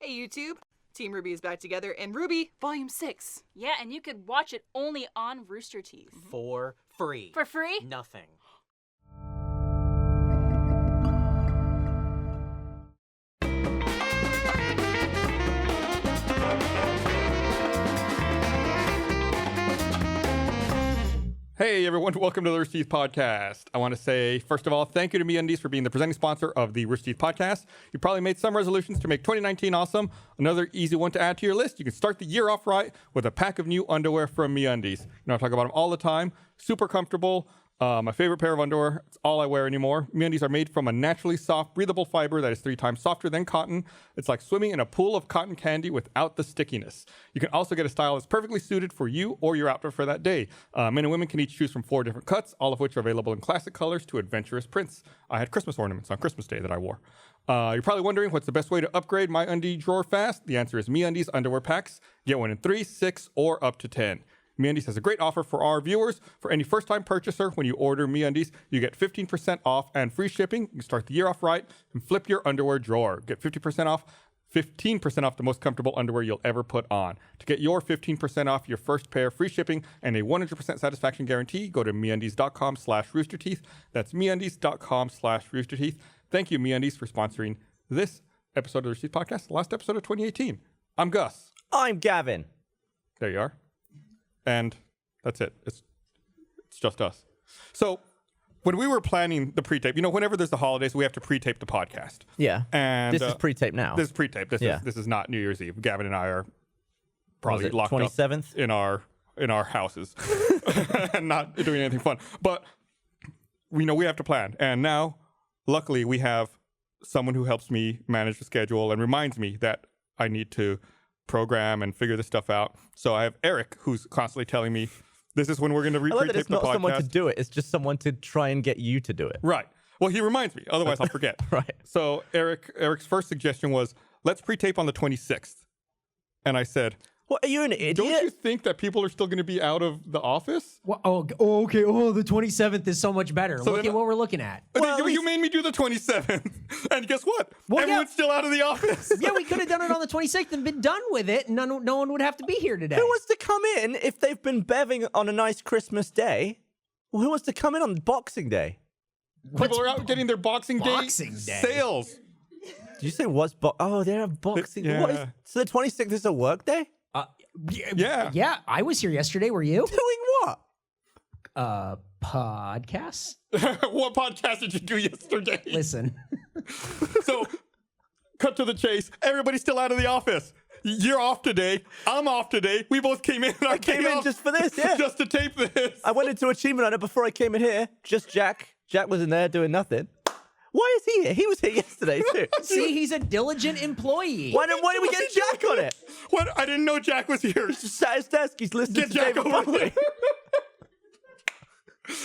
Hey YouTube, Team Ruby is back together in Ruby Volume 6. Yeah, and you could watch it only on Rooster Teeth. For free. For free? Nothing. Hey everyone, welcome to the Rooster Teeth Podcast. I want to say, first of all, thank you to MeUndies for being the presenting sponsor of the Rooster Teeth Podcast. You probably made some resolutions to make 2019 awesome. Another easy one to add to your list. You can start the year off right with a pack of new underwear from MeUndies. You know, I talk about them all the time. Super comfortable. My favorite pair of underwear. It's all I wear anymore. MeUndies are made from a naturally soft, breathable fiber that is 3 times softer than cotton. It's like swimming in a pool of cotton candy without the stickiness. You can also get a style that's perfectly suited for you or your outfit for that day. Men and women can each choose from 4 different cuts, all of which are available in classic colors to adventurous prints. I had Christmas ornaments on Christmas Day that I wore. You're probably wondering what's the best way to upgrade my undie drawer fast. The answer is MeUndies underwear packs. Get one in 3, 6, or up to 10. MeUndies has a great offer for our viewers. For any first-time purchaser, when you order MeUndies, you get 15% off and free shipping. You can start the year off right and flip your underwear drawer. Get 15% off the most comfortable underwear you'll ever put on. To get your 15% off your first pair, free shipping, and a 100% satisfaction guarantee, go to MeUndies.com/roosterteeth. That's MeUndies.com/roosterteeth. Thank you, MeUndies, for sponsoring this episode of the Rooster Teeth Podcast, the last episode of 2018. I'm Gus. I'm Gavin. There you are. And that's it. It's just us. So when we were planning the pre-tape, you know, whenever there's the holidays, we have to pre-tape the podcast. Yeah. And this is pre-tape now. This is pre-tape. This is not New Year's Eve. Gavin and I are probably locked 27th? up in our houses and not doing anything fun. But we know we have to plan. And now, luckily, we have someone who helps me manage the schedule and reminds me that I need to program and figure this stuff out. So I have Eric, who's constantly telling me this is when we're going to pre-tape the podcast. It's not someone to do it. It's just someone to try and get you to do it. Right. Well, he reminds me. Otherwise, I'll forget. Right. So Eric's first suggestion was, let's pre-tape on the 26th. And I said, what, are you an idiot? don't you think that people are still going to be out of the office? Well, okay. Oh, the 27th is so much better. So Look then- at what we're looking at. Well, you made me do the 27th. And guess what? Well, Everyone's still out of the office. Yeah, we could have done it on the 26th and been done with it. And no one would have to be here today. Who wants to come in if they've been bevving on a nice Christmas day? Well, who wants to come in on Boxing Day? People are out getting their Boxing Day sales. Did you say what's oh, they're Boxing Yeah. What is, so the 26th is a work day? Yeah. Yeah, I was here yesterday. Were you? Doing what? Podcasts? What podcast did you do yesterday? Listen. So, cut to the chase. Everybody's still out of the office. You're off today. I'm off today. We both came in. I came in just for this, yeah. Just to tape this. I went into Achievement Hunter before I came in here. Just Jack. Jack was in there doing nothing. Why is he here? He was here yesterday too. See, he's a diligent employee. Why didn't we get Jack on it? What? I didn't know Jack was here. He's just sat at his desk. He's listening Get to Jack David over Bowie.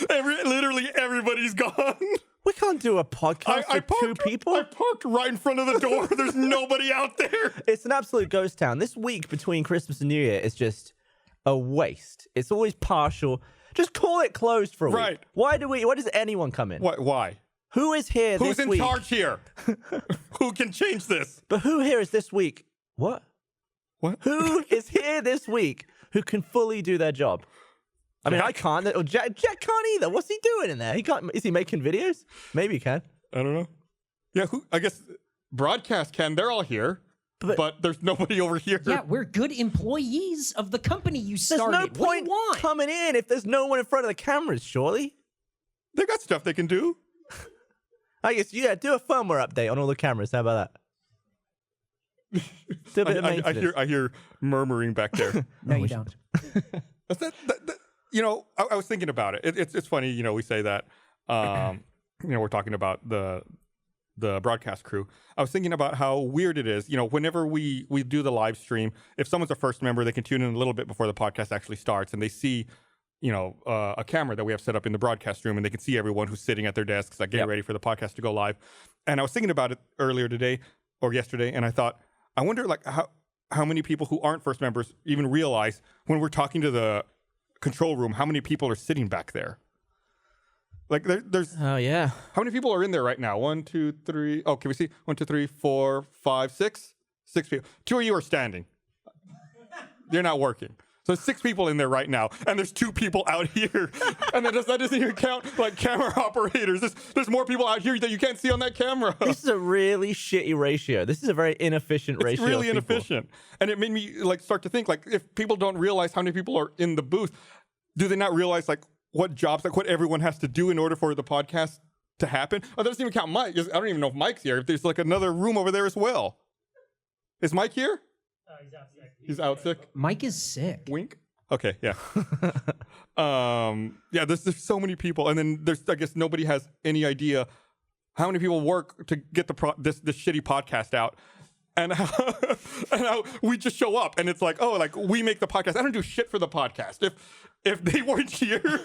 here. Literally everybody's gone. We can't do a podcast with 2 people. I parked right in front of the door. There's nobody out there. It's an absolute ghost town. This week between Christmas and New Year is just a waste. It's always partial. Just call it closed for a Right. week. Why does anyone come in? Why? Who is here Who's this in week? charge here? Who can change this? But who here is this week? What? What? Who is here this week who can fully do their job? I mean, I can't. Or Jack can't either. What's he doing in there? He can't. Is he making videos? Maybe he can. I don't know. Yeah, I guess broadcast can. They're all here. But there's nobody over here. Yeah, we're good employees of the company you There's started. no What do point you want? coming in if there's no one in front of the cameras, surely. They got stuff they can do. I guess, yeah, do a firmware update on all the cameras. How about that? Do a bit of maintenance. I hear murmuring back there. No, you don't. That's you know, I was thinking about it. It's funny, you know, we say that. You know, we're talking about the broadcast crew. I was thinking about how weird it is. You know, whenever we do the live stream, if someone's a first member, they can tune in a little bit before the podcast actually starts, and they see, you know, a camera that we have set up in the broadcast room, and they can see everyone who's sitting at their desks, like getting ready for the podcast to go live. And I was thinking about it earlier today or yesterday, and I thought, I wonder, like, how many people who aren't first members even realize when we're talking to the control room, how many people are sitting back there? Like there's Oh yeah. how many people are in there right now? 1, 2, 3. Oh, can we see? 1, 2, 3, 4, 5, 6. 6 people. 2 of you are standing. They're not working. So there's 6 people in there right now, and there's 2 people out here. And then that doesn't even count like camera operators. There's more people out here that you can't see on that camera. This is a really shitty ratio. This is a very inefficient ratio. It's really of people. inefficient. And it made me like start to think like if people don't realize how many people are in the booth, do they not realize like what jobs, like what everyone has to do in order for the podcast to happen? Oh, that doesn't even count Mike. I don't even know if Mike's here. If there's like another room over there as well. Is Mike here? He's out sick. He's out sick. Mike is sick. Wink. Okay, yeah. Yeah, there's so many people, and then there's I guess nobody has any idea how many people work to get this shitty podcast out, and how we just show up, and it's like, oh, like we make the podcast. I don't do shit for the podcast. If they weren't here,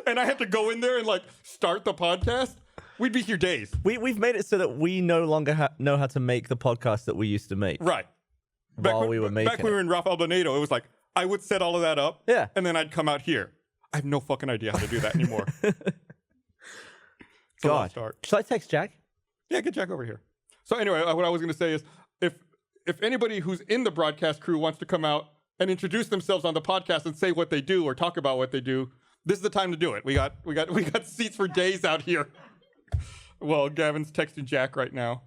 and I had to go in there and like start the podcast, we'd be here days. We've made it so that we no longer know how to make the podcast that we used to make. Right. While we were making back when we were in Rafael Bonedo, it was like I would set all of that up, Yeah. and then I'd come out here. I have no fucking idea how to do that anymore. It's a God. lost art. Should I text Jack? Yeah, get Jack over here. So anyway, what I was going to say is, if anybody who's in the broadcast crew wants to come out and introduce themselves on the podcast and say what they do or talk about what they do, this is the time to do it. We got seats for days out here. Well, Gavin's texting Jack right now.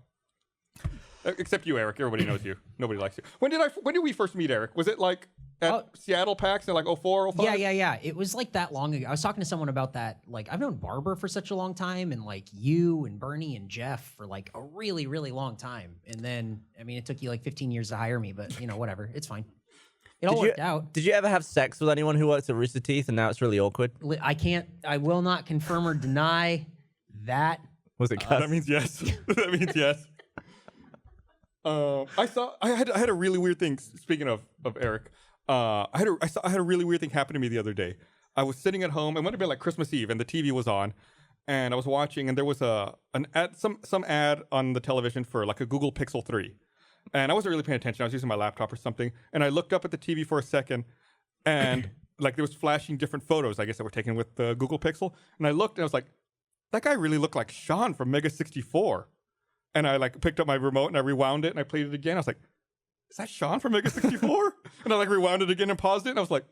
Except you, Eric. Everybody knows you. Nobody likes you. When did we first meet, Eric? Was it like at Seattle PAX in like 04, 05? Yeah. It was like that long ago. I was talking to someone about that. Like, I've known Barber for such a long time, and like you and Bernie and Jeff for like a really, really long time. And then, I mean, it took you like 15 years to hire me, but you know, whatever. It's fine. It all worked out. Did you ever have sex with anyone who works at Rooster Teeth and now it's really awkward? I will not confirm or deny that. Was it Gus? That means yes. That means yes. I had a really weird thing. Speaking of Eric, I had a really weird thing happen to me the other day. I was sitting at home. It might have been like Christmas Eve, and the TV was on, and I was watching, and there was an ad, some ad on the television for like a Google Pixel 3, and I wasn't really paying attention. I was using my laptop or something, and I looked up at the TV for a second, and like there was flashing different photos, I guess, that were taken with the Google Pixel, and I looked, and I was like, that guy really looked like Sean from Mega 64. And I like picked up my remote and I rewound it and I played it again. I was like, is that Sean from Mega 64? And I like rewound it again and paused it. And I was like,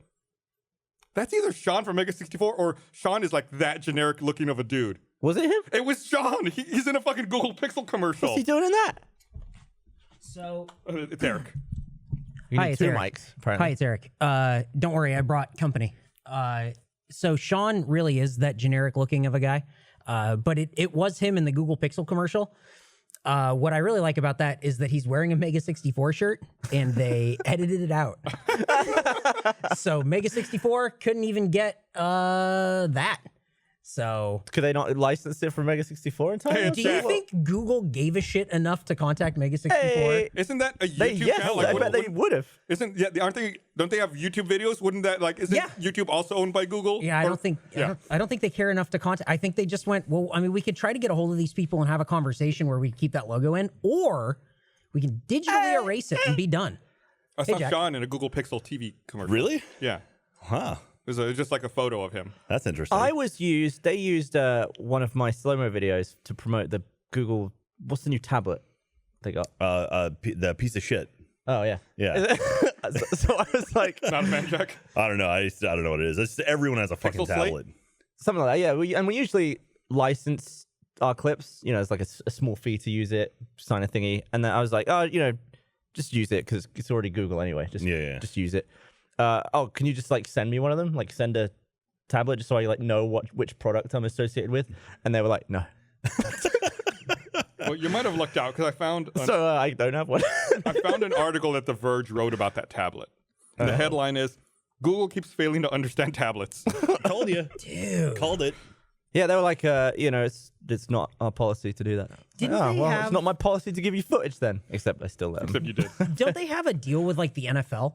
that's either Sean from Mega 64 or Sean is like that generic looking of a dude. Was it him? It was Sean. He's in a fucking Google Pixel commercial. What's he doing in that? So It's Eric. You Hi, need it's 2 Eric. mics, apparently. Hi, it's Eric. Don't worry, I brought company. So Sean really is that generic looking of a guy, but it was him in the Google Pixel commercial. What I really like about that is that he's wearing a Mega 64 shirt and they edited it out. So Mega 64 couldn't even get that. So Could they not license it for Mega 64 in time? Hey, do you think Google gave a shit enough to contact Mega 64? Hey, Isn't that a YouTube channel? I bet they would have. Don't they have YouTube videos? Wouldn't that like isn't Yeah. YouTube also owned by Google? Yeah, I Or- don't think Yeah. I don't think they care enough to contact. I think they just went, well, I mean, we could try to get a hold of these people and have a conversation where we keep that logo in, or we can digitally erase it and be done. I saw Jack. Sean in a Google Pixel TV commercial. Really? Yeah. Huh. It was just like a photo of him. That's interesting. They used one of my slow-mo videos to promote the Google, what's the new tablet they got? The piece of shit. Oh, yeah. Yeah. So I was like, Not a man, Jack. I don't know. I don't know what it is. It's just, everyone has a fucking Pixel Slate? tablet. something like that, yeah. We usually license our clips, you know, it's like a small fee to use it, sign a thingy. And then I was like, oh, you know, just use it because it's already Google anyway. Just use it. Can you just like send me one of them? Like send a tablet just so I like know which product I'm associated with? And they were like, no. Well, you might have lucked out because I found I don't have one. I found an article that The Verge wrote about that tablet. And the headline is, Google keeps failing to understand tablets. Told you. Dude. Called it. Yeah, they were like, you know, it's not our policy to do that. Didn't oh, they well, have- it's not my policy to give you footage then. Except I still let them. Except you did. Don't they have a deal with like the NFL?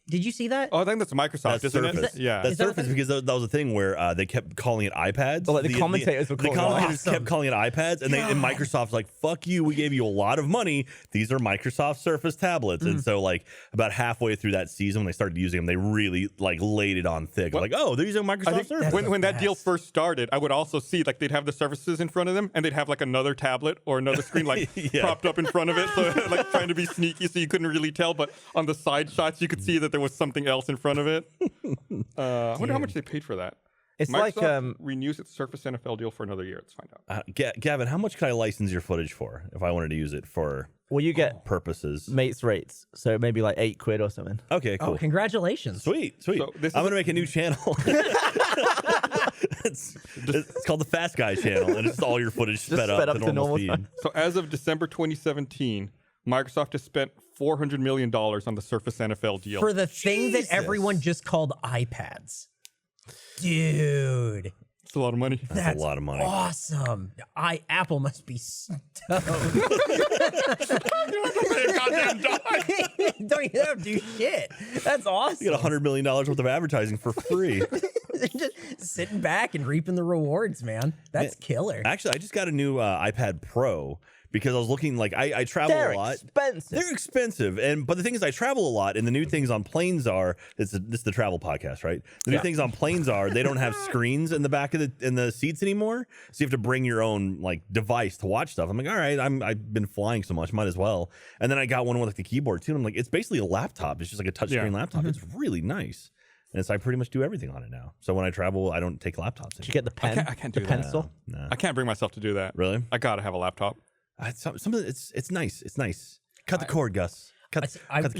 Did you see that? Oh, I think that's Microsoft, That's isn't Surface. it? Yeah. That's Is that Surface because that was a thing where they kept calling it iPads. Well, like the commentators were calling it commentators kept calling it iPads, and and Microsoft's like, "Fuck you, we gave you a lot of money. These are Microsoft Surface tablets." And so, like, about halfway through that season, when they started using them, they really like laid it on thick. Like, oh, they're using Microsoft Surface. When that deal first started, I would also see like they'd have the Surfaces in front of them, and they'd have like another tablet or another screen like propped up in front of it, so like trying to be sneaky, so you couldn't really tell. But on the side shots, you could see that there was something else in front of it. I wonder how much they paid for that. It's Microsoft like renews its Surface NFL deal for another year. Let's find out. Gavin, how much could I license your footage for if I wanted to use it for well, you get purposes? mates rates, so maybe like £8 or something. Okay, cool. Oh, congratulations. Sweet. So I'm gonna make a new channel. it's called the Fast Guy channel, and it's all your footage sped up to normal speed. time. So as of December 2017, Microsoft has spent $400 million on the Surface NFL deal. For the thing that everyone just called iPads. Dude. It's a lot of money. That's a lot of money. Awesome. Apple must be stoked. Goddamn dime. Don't even have to do shit. That's awesome. You get $100 million worth of advertising for free. Just sitting back and reaping the rewards, man. That's killer. Actually, I just got a new iPad Pro because I was looking like I travel They're a lot. expensive. They're expensive, but the thing is, I travel a lot, and the new things on planes are this is the travel podcast, right? The new things on planes are they don't have screens in the back of the seats anymore, so you have to bring your own like device to watch stuff. I'm like, all right, I've been flying so much, might as well. And then I got one with like the keyboard too. And I'm like, it's basically a laptop. It's just like a touchscreen laptop. It's really nice. And I pretty much do everything on it now. So when I travel, I don't take laptops anymore. Did you get the pen? I can't the do that. pencil. No. I can't bring myself to do that. Really? I gotta have a laptop. Some of it's nice. It's nice. Cut the cord, Gus. Cut the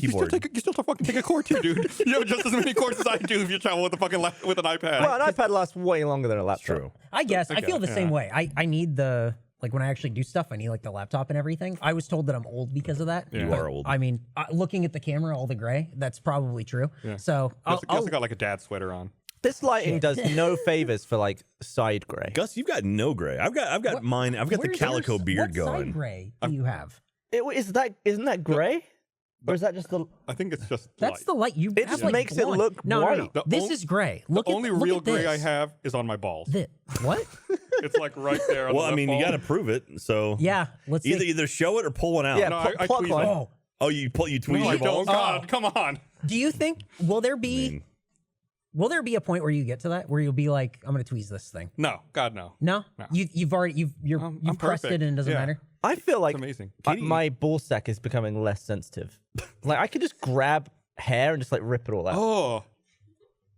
You still, keyboard. you still fucking take a cord too, dude. You have just as many cords as I do if you travel with a fucking with an iPad. Well, an iPad lasts way longer than a laptop. True. I guess. I feel the yeah. same way. I need the, like when I actually do stuff, I need like the laptop and everything. I was told that I'm old because of that. You but, are old. I mean, looking at the camera, all the gray, that's probably true. Yeah. So You also got like a dad sweater on. This lighting does no favors for like side gray. Gus, you've got no gray. I've got mine. I've got the calico beard what going. Side gray do you have? Isn't that gray? Or is that just the? I think it's just That's light. the light you. It have, just like, makes it blonde. look No. white. The This on- is gray. Look the at only look real at gray I this. have is on my balls. What? It's like right there. On Well, the I mean, you left got to ball. prove it. So Yeah. Let's see. either show it or pull one out. Yeah, No, I plot tweeze one. it. Oh, You tweeze No, I your don't. balls. God, come on. do you think will there be a point where you get to that where you'll be like, I'm gonna tweeze this thing? No, God, no. No, you've already you've I'm pressed perfect. it and it doesn't Yeah. matter. I feel like amazing. my ball sack is becoming less sensitive. Like I could just grab hair and just like rip it all out. Oh,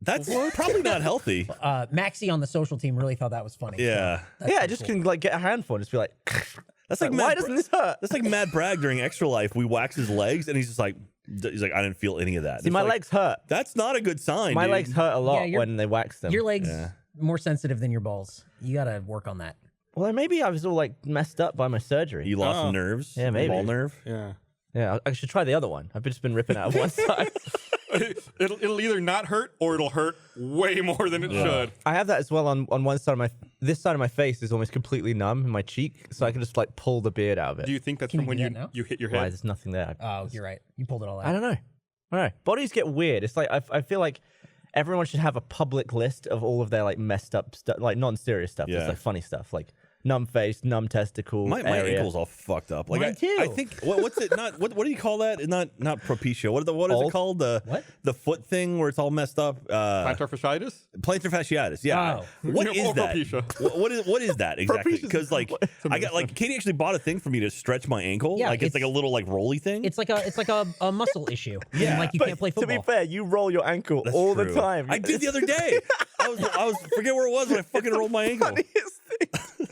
That's probably not healthy. Maxie on the social team really thought that was funny. Yeah. Yeah, I just can like get a handful and just be like, That's like why Matt doesn't this hurt? That's like Matt Bragg during Extra Life. We wax his legs, and he's just like, I didn't feel any of that. See, my like, legs hurt. That's not a good sign. My dude. legs hurt a lot your- when they wax them. Your legs more sensitive than your balls. You gotta work on that. Well, maybe I was all like messed up by my surgery. You lost some nerves. Yeah, maybe. Ball nerve. yeah. Yeah, I should try the other one. I've just been ripping out of one side. It'll either not hurt or it'll hurt way more than it should. I have that as well on one side of this side of my face is almost completely numb in my cheek, so I can just like pull the beard out of it. Do you think that's Can from you when do you that now? you hit your Why? head? There's nothing there. Oh, you're right. You pulled it all out. I don't know. Bodies get weird. It's like I feel like everyone should have a public list of all of their like messed up stuff, like non-serious stuff. Yeah. Just like funny stuff, like numb face, numb testicle. My area. ankle's all fucked up. Like Mine too. I think what's it? Not what do you call that? Not propecia. What is it called? The foot thing where it's all messed up. Plantar fasciitis? Plantar fasciitis. Yeah. Oh. What Yeah, is or that? propecia. What is that exactly? Propecia's Because like I got like Katie actually bought a thing for me to stretch my ankle. Yeah, like it's like a little like rolly thing. It's like a muscle issue. Yeah, And, like you But can't play to football. be fair, you roll your ankle That's all true. the time. I did the other day. I was forget where it was when I fucking rolled my ankle. Funniest thing.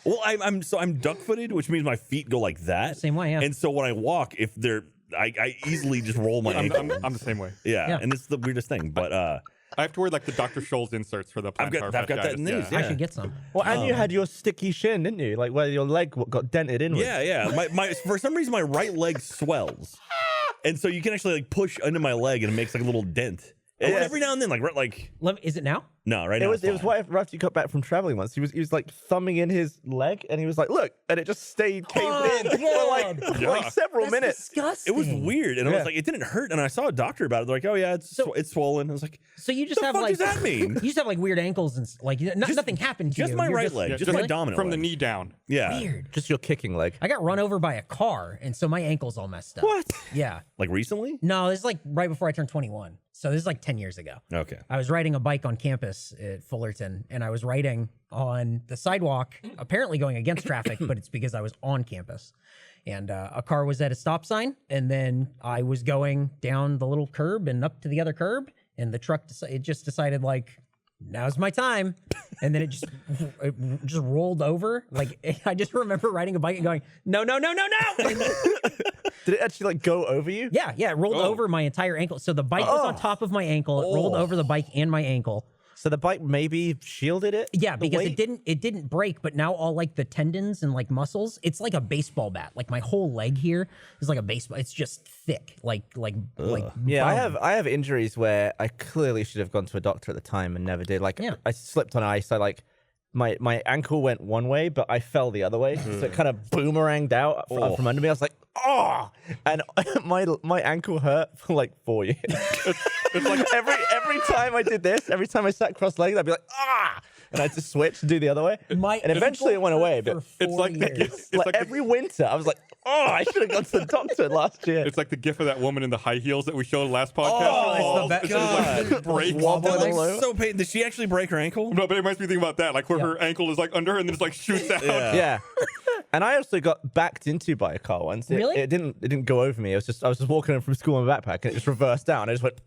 Well, I'm duck-footed, which means my feet go like that. Same way, yeah. And so when I walk, if they're I easily just roll my ankle. I'm the same way. Yeah, Yeah. and it's the weirdest thing. But I have to wear like the Dr. Scholl's inserts for the plantar I've got that fasciitis, news, I yeah. should get some. Well, and you had your sticky shin, didn't you? Like where your leg got dented in. yeah. My for some reason my right leg swells, and so you can actually like push under my leg and it makes like a little dent. Every now and then, like Is it now? no, right It now was it's fine. right after you got back from traveling once. He was like thumbing in his leg, and he was like, "Look," and it just stayed caved in for like several That's minutes. disgusting. It was weird, and I was like, it didn't hurt. And I saw a doctor about it. They're like, "Oh yeah, it's swollen." I was like, So you just the have fuck like does that mean? You just have like weird ankles and nothing happened to you. Just my You're right leg, just like my dominant from the leg. knee down. Yeah, Weird. Just your kicking leg. I got run over by a car, and so my ankle's all messed up. What? Yeah. like recently. No, this is like right before I turned 21. So this is like 10 years ago. Okay. I was riding a bike on campus at Fullerton, and I was riding on the sidewalk, apparently going against traffic, but it's because I was on campus. And a car was at a stop sign, and then I was going down the little curb and up to the other curb, and the truck just decided like, now's my time, and then it just rolled over. Like I just remember riding a bike and going, no. Did it actually like go over you? Yeah, it rolled over my entire ankle. So the bike was on top of my ankle. It rolled over the bike and my ankle. So the bike maybe shielded it? Yeah, the because weight? it didn't break, but now all like the tendons and like muscles, it's like a baseball bat. Like my whole leg here is like a baseball. It's just thick, like Yeah, bone. I have injuries where I clearly should have gone to a doctor at the time and never did. Like I slipped on ice. I like my ankle went one way, but I fell the other way, so it kind of boomeranged out from under me. I was like, oh, and my ankle hurt for like 4 years. It's like every time I did this, every time I sat cross-legged, I'd be like, ah, and I had to switch to do the other way. And eventually it went away. But It's like every winter, I was like, oh, I should have gone to the doctor last year. It's like the gif of that woman in the high heels that we showed last podcast. Oh, it's the God. Like, breaks. Wobbling That all looks over. so painful. Did she actually break her ankle? No, but it makes me think about that, like where her ankle is like under her and then it's like shoots out. Yeah. And I also got backed into by a car once. Really? It didn't go over me. I was just walking in from school in my backpack and it just reversed down. I just went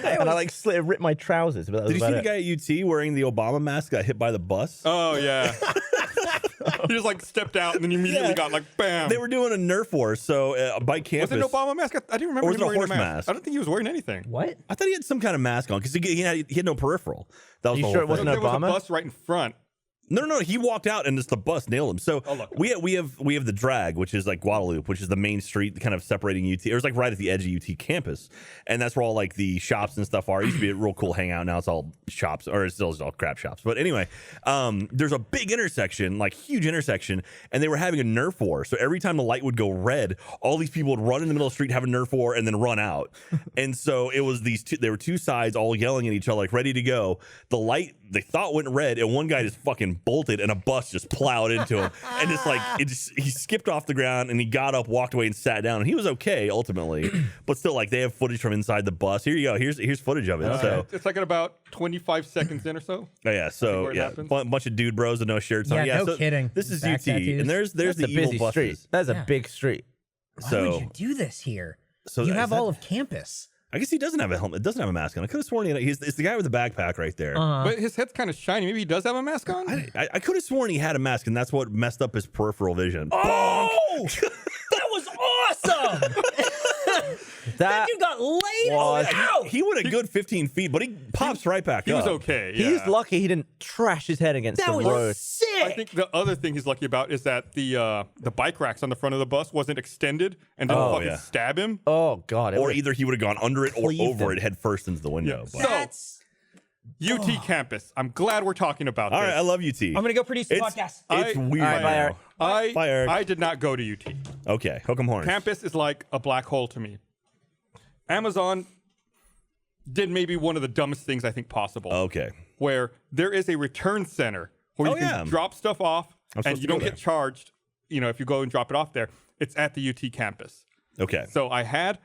and I like ripped my trousers. But that was Did you see about the it. guy at UT wearing the Obama mask got hit by the bus? Oh yeah. He just like stepped out and then immediately got like bam. They were doing a Nerf war, so bike campus. Was it an Obama mask? I didn't remember Or was him it a wearing horse a mask. mask? I don't think he was wearing anything. What? I thought he had some kind of mask on because he had no peripheral. That was You the whole sure it thing. wasn't There was a Obama? bus right in front. No. He walked out and just the bus nailed him. So Oh, look. we have the drag, which is like Guadalupe, which is the main street kind of separating UT. It was like right at the edge of UT campus, and that's where all like the shops and stuff are. It used to be a real cool hangout. Now it's all shops, or it's still all crap shops. But anyway, there's a big intersection, like huge intersection, and they were having a Nerf war. So every time the light would go red, all these people would run in the middle of the street, have a Nerf war, and then run out. And so it was there were two sides all yelling at each other, like ready to go. The light they thought went red, and one guy just fucking bolted, and a bus just plowed into him, and just like he skipped off the ground, and he got up, walked away, and sat down, and he was okay ultimately, but still, like they have footage from inside the bus. Here you go. Here's footage of it. So It's like at about 25 seconds in or so. oh, yeah, so where it yeah, happens. bunch of dude bros with no shirts on. Yeah, no so kidding. This is Back UT, tattoos. and there's That's the a evil busy buses. street. That's Yeah. a big street. Why So would you do this here? So you is have that- all of campus. I guess he doesn't have a helmet. Doesn't have a mask on. I could have sworn it's the guy with the backpack right there. But his head's kind of shiny. Maybe he does have a mask on. I could have sworn he had a mask, and that's what messed up his peripheral vision. Oh, that was awesome! That You got laid was- out. He went a good 15 feet, but he pops right back He up. was okay. he's Yeah. lucky he didn't trash his head against That the was road. sick. I think the other thing he's lucky about is that the bike racks on the front of the bus wasn't extended and didn't Oh, fucking yeah. stab him. Oh god! Or either he would have gone under it or cleaved over him. it head first into the window. Yeah. But- That's. UT campus. I'm glad we're talking about all this. right, I love UT. I'm gonna go produce the It's- podcast. It's I- weird. All right, bye, Eric. Bye, Eric. I did not go to UT. Okay, hook 'em horns. Campus is like a black hole to me. Amazon did maybe one of the dumbest things I think possible. Okay. Where there is a return center where you Oh, can yeah. drop stuff off I'm and supposed you to go don't get there. charged, if you go and drop it off there. It's at the UT campus. Okay. So I had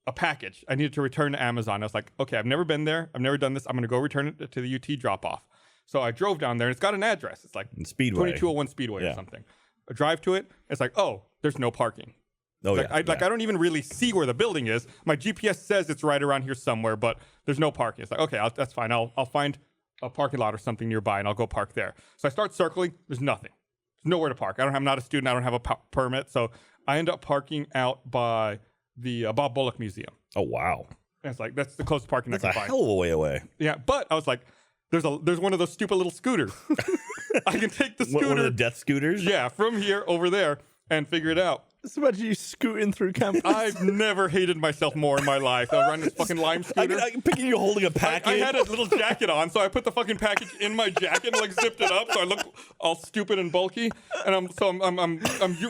a package I needed to return to Amazon. I was like, okay, I've never been there. I've never done this. I'm going to go return it to the UT drop off. So I drove down there and it's got an address. It's like Speedway. 2201 Speedway or Yeah. something. I drive to it. It's like, oh, there's no parking. Oh, Like, yeah. I don't even really see where the building is. My GPS says it's right around here somewhere, but there's no parking. It's like, okay, that's fine. I'll find a parking lot or something nearby and I'll go park there. So I start circling. There's nothing. There's nowhere to park. I'm not a student. I don't have a permit. So I end up parking out by the Bob Bullock Museum. Oh, wow. And it's like, that's the closest parking That's I a can find. hell of a way away. Yeah, but I was like, there's one of those stupid little scooters. I can take the One scooter. of the death scooters? Yeah, from here over there and figure it out. Just imagine you scooting through campus. I've never hated myself more in my life. I was riding this fucking lime scooter. I can picture you holding a package. I had a little jacket on, so I put the fucking package in my jacket and like zipped it up, so I look all stupid and bulky. And I'm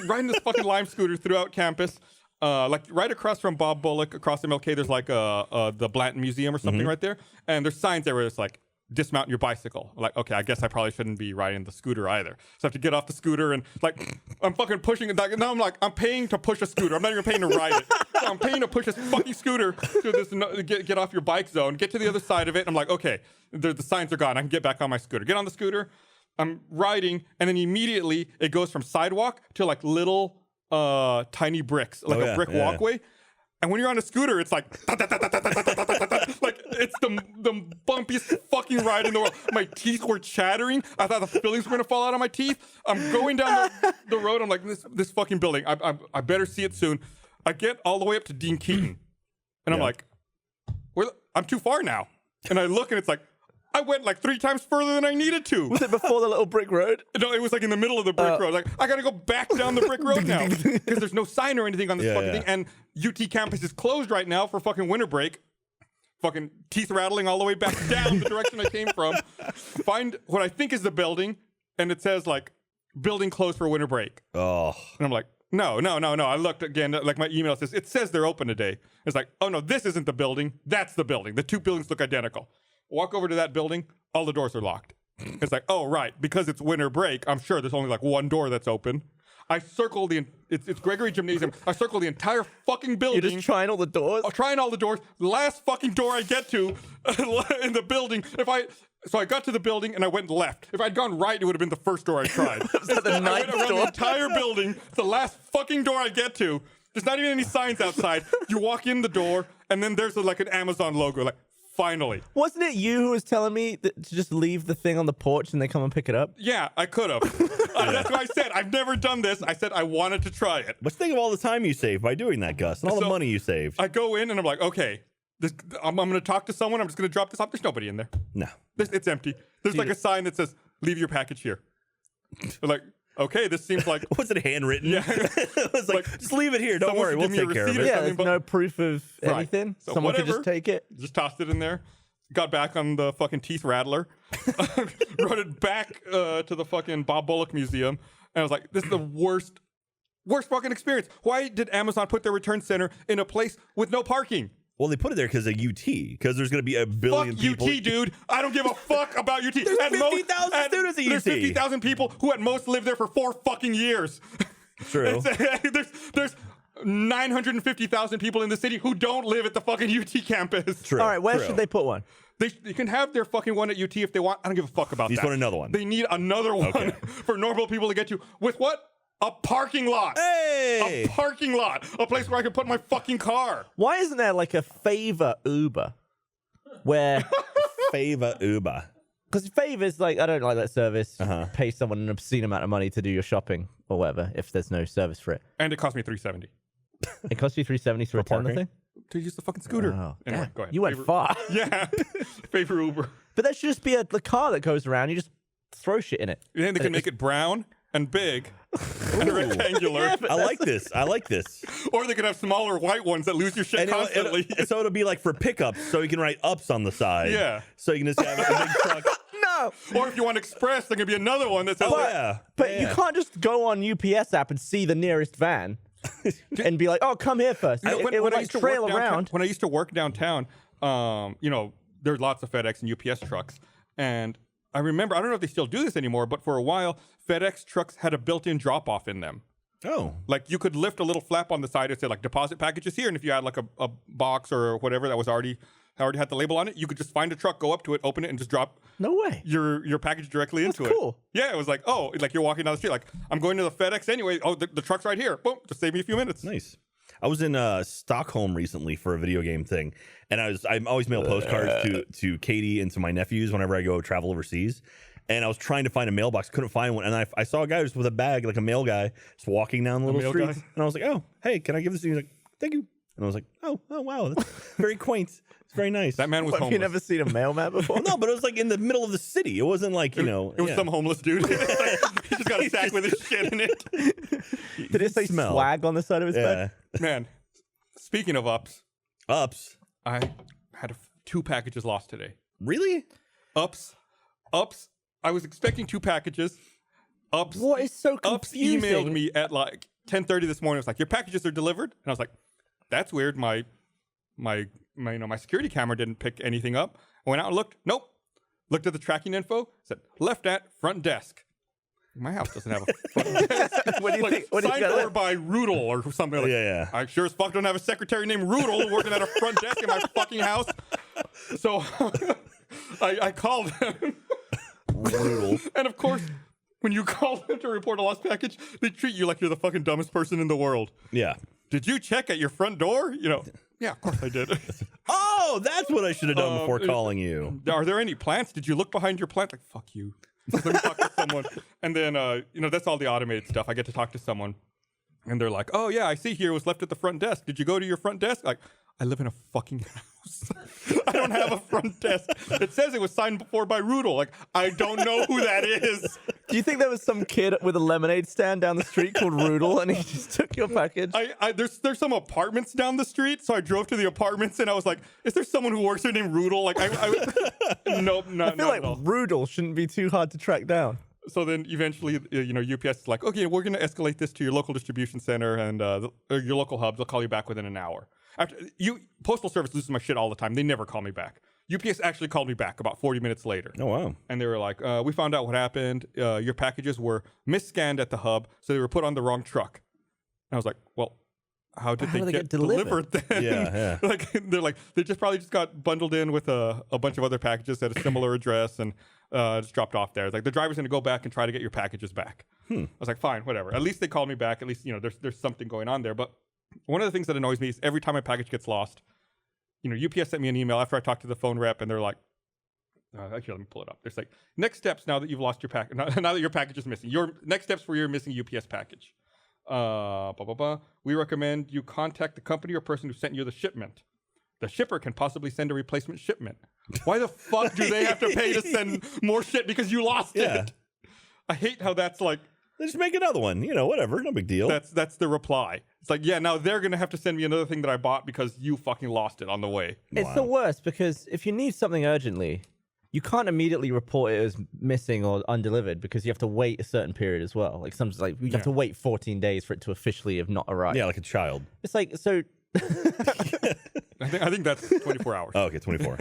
riding this fucking lime scooter throughout campus, like right across from Bob Bullock, across MLK. There's like the Blanton Museum or something right there, and there's signs there where it's like, dismount your bicycle. Like, okay, I guess I probably shouldn't be riding the scooter either. So I have to get off the scooter and like I'm fucking pushing it. Now I'm like, I'm paying to push a scooter. I'm not even paying to ride it. So I'm paying to push this fucking scooter to this get off your bike zone, get to the other side of it. And I'm like, okay, the signs are gone. I can get back on my scooter. Get on the scooter. I'm riding, and then immediately it goes from sidewalk to like little tiny bricks, like a brick walkway. And when you're on a scooter, it's like, like it's the bumpiest fucking ride in the world. My teeth were chattering. I thought the fillings were gonna fall out of my teeth. I'm going down the road. I'm like, this fucking building. I better see it soon. I get all the way up to Dean Keaton, and I'm like, I'm too far now. And I look, and it's like, I went like 3 times further than I needed to. Was it before the little brick road? No, it was like in the middle of the brick road. Like, I gotta go back down the brick road now because there's no sign or anything on this fucking thing. And UT campus is closed right now for fucking winter break. Fucking teeth rattling all the way back down the direction I came from. Find what I think is the building, and it says like, building closed for winter break. Oh. And I'm like, no. I looked again, like my email says, it says they're open today. It's like, oh no, this isn't the building. That's the building. The 2 buildings look identical. Walk over to that building, all the doors are locked. It's like, oh, right, because it's winter break, I'm sure there's only like 1 door that's open. I circle it's Gregory Gymnasium. I circle the entire fucking building. You're just trying all the doors? I'm trying all the doors. The last fucking door I get to in the building, so I got to the building and I went left. If I'd gone right, it would have been the first door I tried. Was that the I ninth went around door? the entire building. It's the last fucking door I get to. There's not even any signs outside. You walk in the door, and then there's like an Amazon logo, like, finally. Wasn't it you who was telling me to just leave the thing on the porch and they come and pick it up? Yeah, I could have. That's what I said. I've never done this. I said I wanted to try it. But think of all the time you saved by doing that, Gus, and all the money you saved. I go in and I'm like, okay, I'm going to talk to someone. I'm just going to drop this off. There's nobody in there. No. It's empty. There's like a sign that says, leave your package here. They're like, okay, this seems like... Was it handwritten? Yeah. It was like, just leave it here. Don't someone worry. should We'll give me a take care of receipt it. or Yeah, there's something, no proof of Right. anything. So Someone could whatever. just take it. Just tossed it in there. Got back on the fucking teeth rattler. Rode it back to the fucking Bob Bullock Museum. And I was like, this is the worst fucking experience. Why did Amazon put their return center in a place with no parking? Well, they put it there because of UT, because there's going to be a billion Fuck people. UT, dude. I don't give a fuck about UT. There's 50,000 students at There's UT. 50,000 people who at most live there for 4 fucking years. True. there's 950,000 people in the city who don't live at the fucking UT campus. True. All right, where True. should they put one? They can have their fucking one at UT if they want. I don't give a fuck about You just that. want another one. They need another one Okay. for normal people to get to. With what? A parking lot. Hey! A parking lot. A place where I can put my fucking car. Why isn't there like a favor Uber? Where... Favor Uber. Because favors, like, I don't like that service. Uh-huh. Pay someone an obscene amount of money to do your shopping or whatever if there's no service for it. And it cost me $370 It costs you $370 to return the parking? thing? to use the fucking scooter. Oh, Anyway, damn. go ahead. You went Favor- far. Yeah. Favor Uber. But that should just be the car that goes around. You just throw shit in it. And they can make it brown and big and rectangular. I like this. I like this. Or they could have smaller white ones that lose your shit And constantly. so it'll be like for pickups, so you can write ups on the side. Yeah. So you can just have a big truck. No. Or if you want express, there could be another one that says, Oh, yeah. But Yeah. you can't just go on UPS app and see the nearest van and be like, oh, come here first. It would I like used to trail work downtown- around. When I used to work downtown, there's lots of FedEx and UPS trucks. And I remember, I don't know if they still do this anymore, but for a while, FedEx trucks had a built-in drop-off in them. Oh. Like you could lift a little flap on the side and say like deposit packages here. And if you had like a box or whatever that was already had the label on it, you could just find a truck, go up to it, open it, and just drop No way. your package directly into That's it. cool. Yeah, it was like, oh, like you're walking down the street, like I'm going to the FedEx anyway. Oh, the truck's right here. Boom, just save me a few minutes. Nice. I was in Stockholm recently for a video game thing, and I always mail postcards to Katie and to my nephews whenever I go travel overseas. And I was trying to find a mailbox, couldn't find one, and I saw a guy just with a bag, like a mail guy, just walking down the little mail streets. guy? And I was like, "Oh, hey, can I give this to you?" He's like, "Thank you." And I was like, oh wow, that's very quaint. It's very nice. That man was Have homeless. you never seen a mailman before? No, but it was like in the middle of the city. It wasn't like, It was some homeless dude. He just got a sack with his shit in it. Did it say smell. swag on the side of his bed? Man, speaking of ups, Ups. I had 2 packages lost today. Really? Ups. I was expecting 2 packages. Ups. What is so Ups confusing? emailed me at like 10:30 this morning. It was like, your packages are delivered. And I was like, that's weird. My security camera didn't pick anything up. I went out and looked. Nope. Looked at the tracking info. Said left at front desk. My house doesn't have a front desk. What do you Like, think? What do you signed got? for by Rudel or something like Yeah. I sure as fuck don't have a secretary named Rudel working at a front desk in my fucking house. So I called him. Brutal. And of course, when you call them to report a lost package, they treat you like you're the fucking dumbest person in the world. Yeah. Did you check at your front door? Yeah, of course I did. Oh, that's what I should have done before calling you. Are there any plants? Did you look behind your plant? Like, fuck you. Let me talk to someone. And then, that's all the automated stuff. I get to talk to someone. And they're like, oh, yeah, I see here it was left at the front desk. Did you go to your front desk? Like, I live in a fucking house. I don't have a front desk. It says it was signed before by Rudel. Like, I don't know who that is. Do you think there was some kid with a lemonade stand down the street called Rudel and he just took your package? There's some apartments down the street, so I drove to the apartments and I was like, is there someone who works there named Rudel? Like, nope, I feel like Rudel shouldn't be too hard to track down. So then eventually, UPS is like, okay, we're going to escalate this to your local distribution center and your local hubs. They'll call you back within an hour. Postal Service loses my shit all the time. They never call me back. UPS actually called me back about 40 minutes later. Oh, wow. And they were like, we found out what happened. Your packages were misscanned at the hub, so they were put on the wrong truck. And I was like, well, how did they get delivered then? Yeah. They're like, they probably just got bundled in with a bunch of other packages at a similar address and just dropped off there. It's like, the driver's going to go back and try to get your packages back. I was like, fine, whatever. At least they called me back. At least, there's something going on there. But one of the things that annoys me is every time my package gets lost, UPS sent me an email after I talked to the phone rep, and they're like, actually, let me pull it up. They're like, next steps now that you've lost your package, now that your package is missing. Your next steps for your missing UPS package. We recommend you contact the company or person who sent you the shipment. The shipper can possibly send a replacement shipment. Why the fuck do they have to pay to send more shit because you lost it? I hate how that's like. Just make another one. Whatever. No big deal. That's the reply. It's like, yeah, now they're going to have to send me another thing that I bought because you fucking lost it on the way. It's the worst because if you need something urgently, you can't immediately report it as missing or undelivered because you have to wait a certain period as well. Like you have to wait 14 days for it to officially have not arrived. Yeah, like a child. It's like, so... I think that's 24 hours. Oh, okay, 24.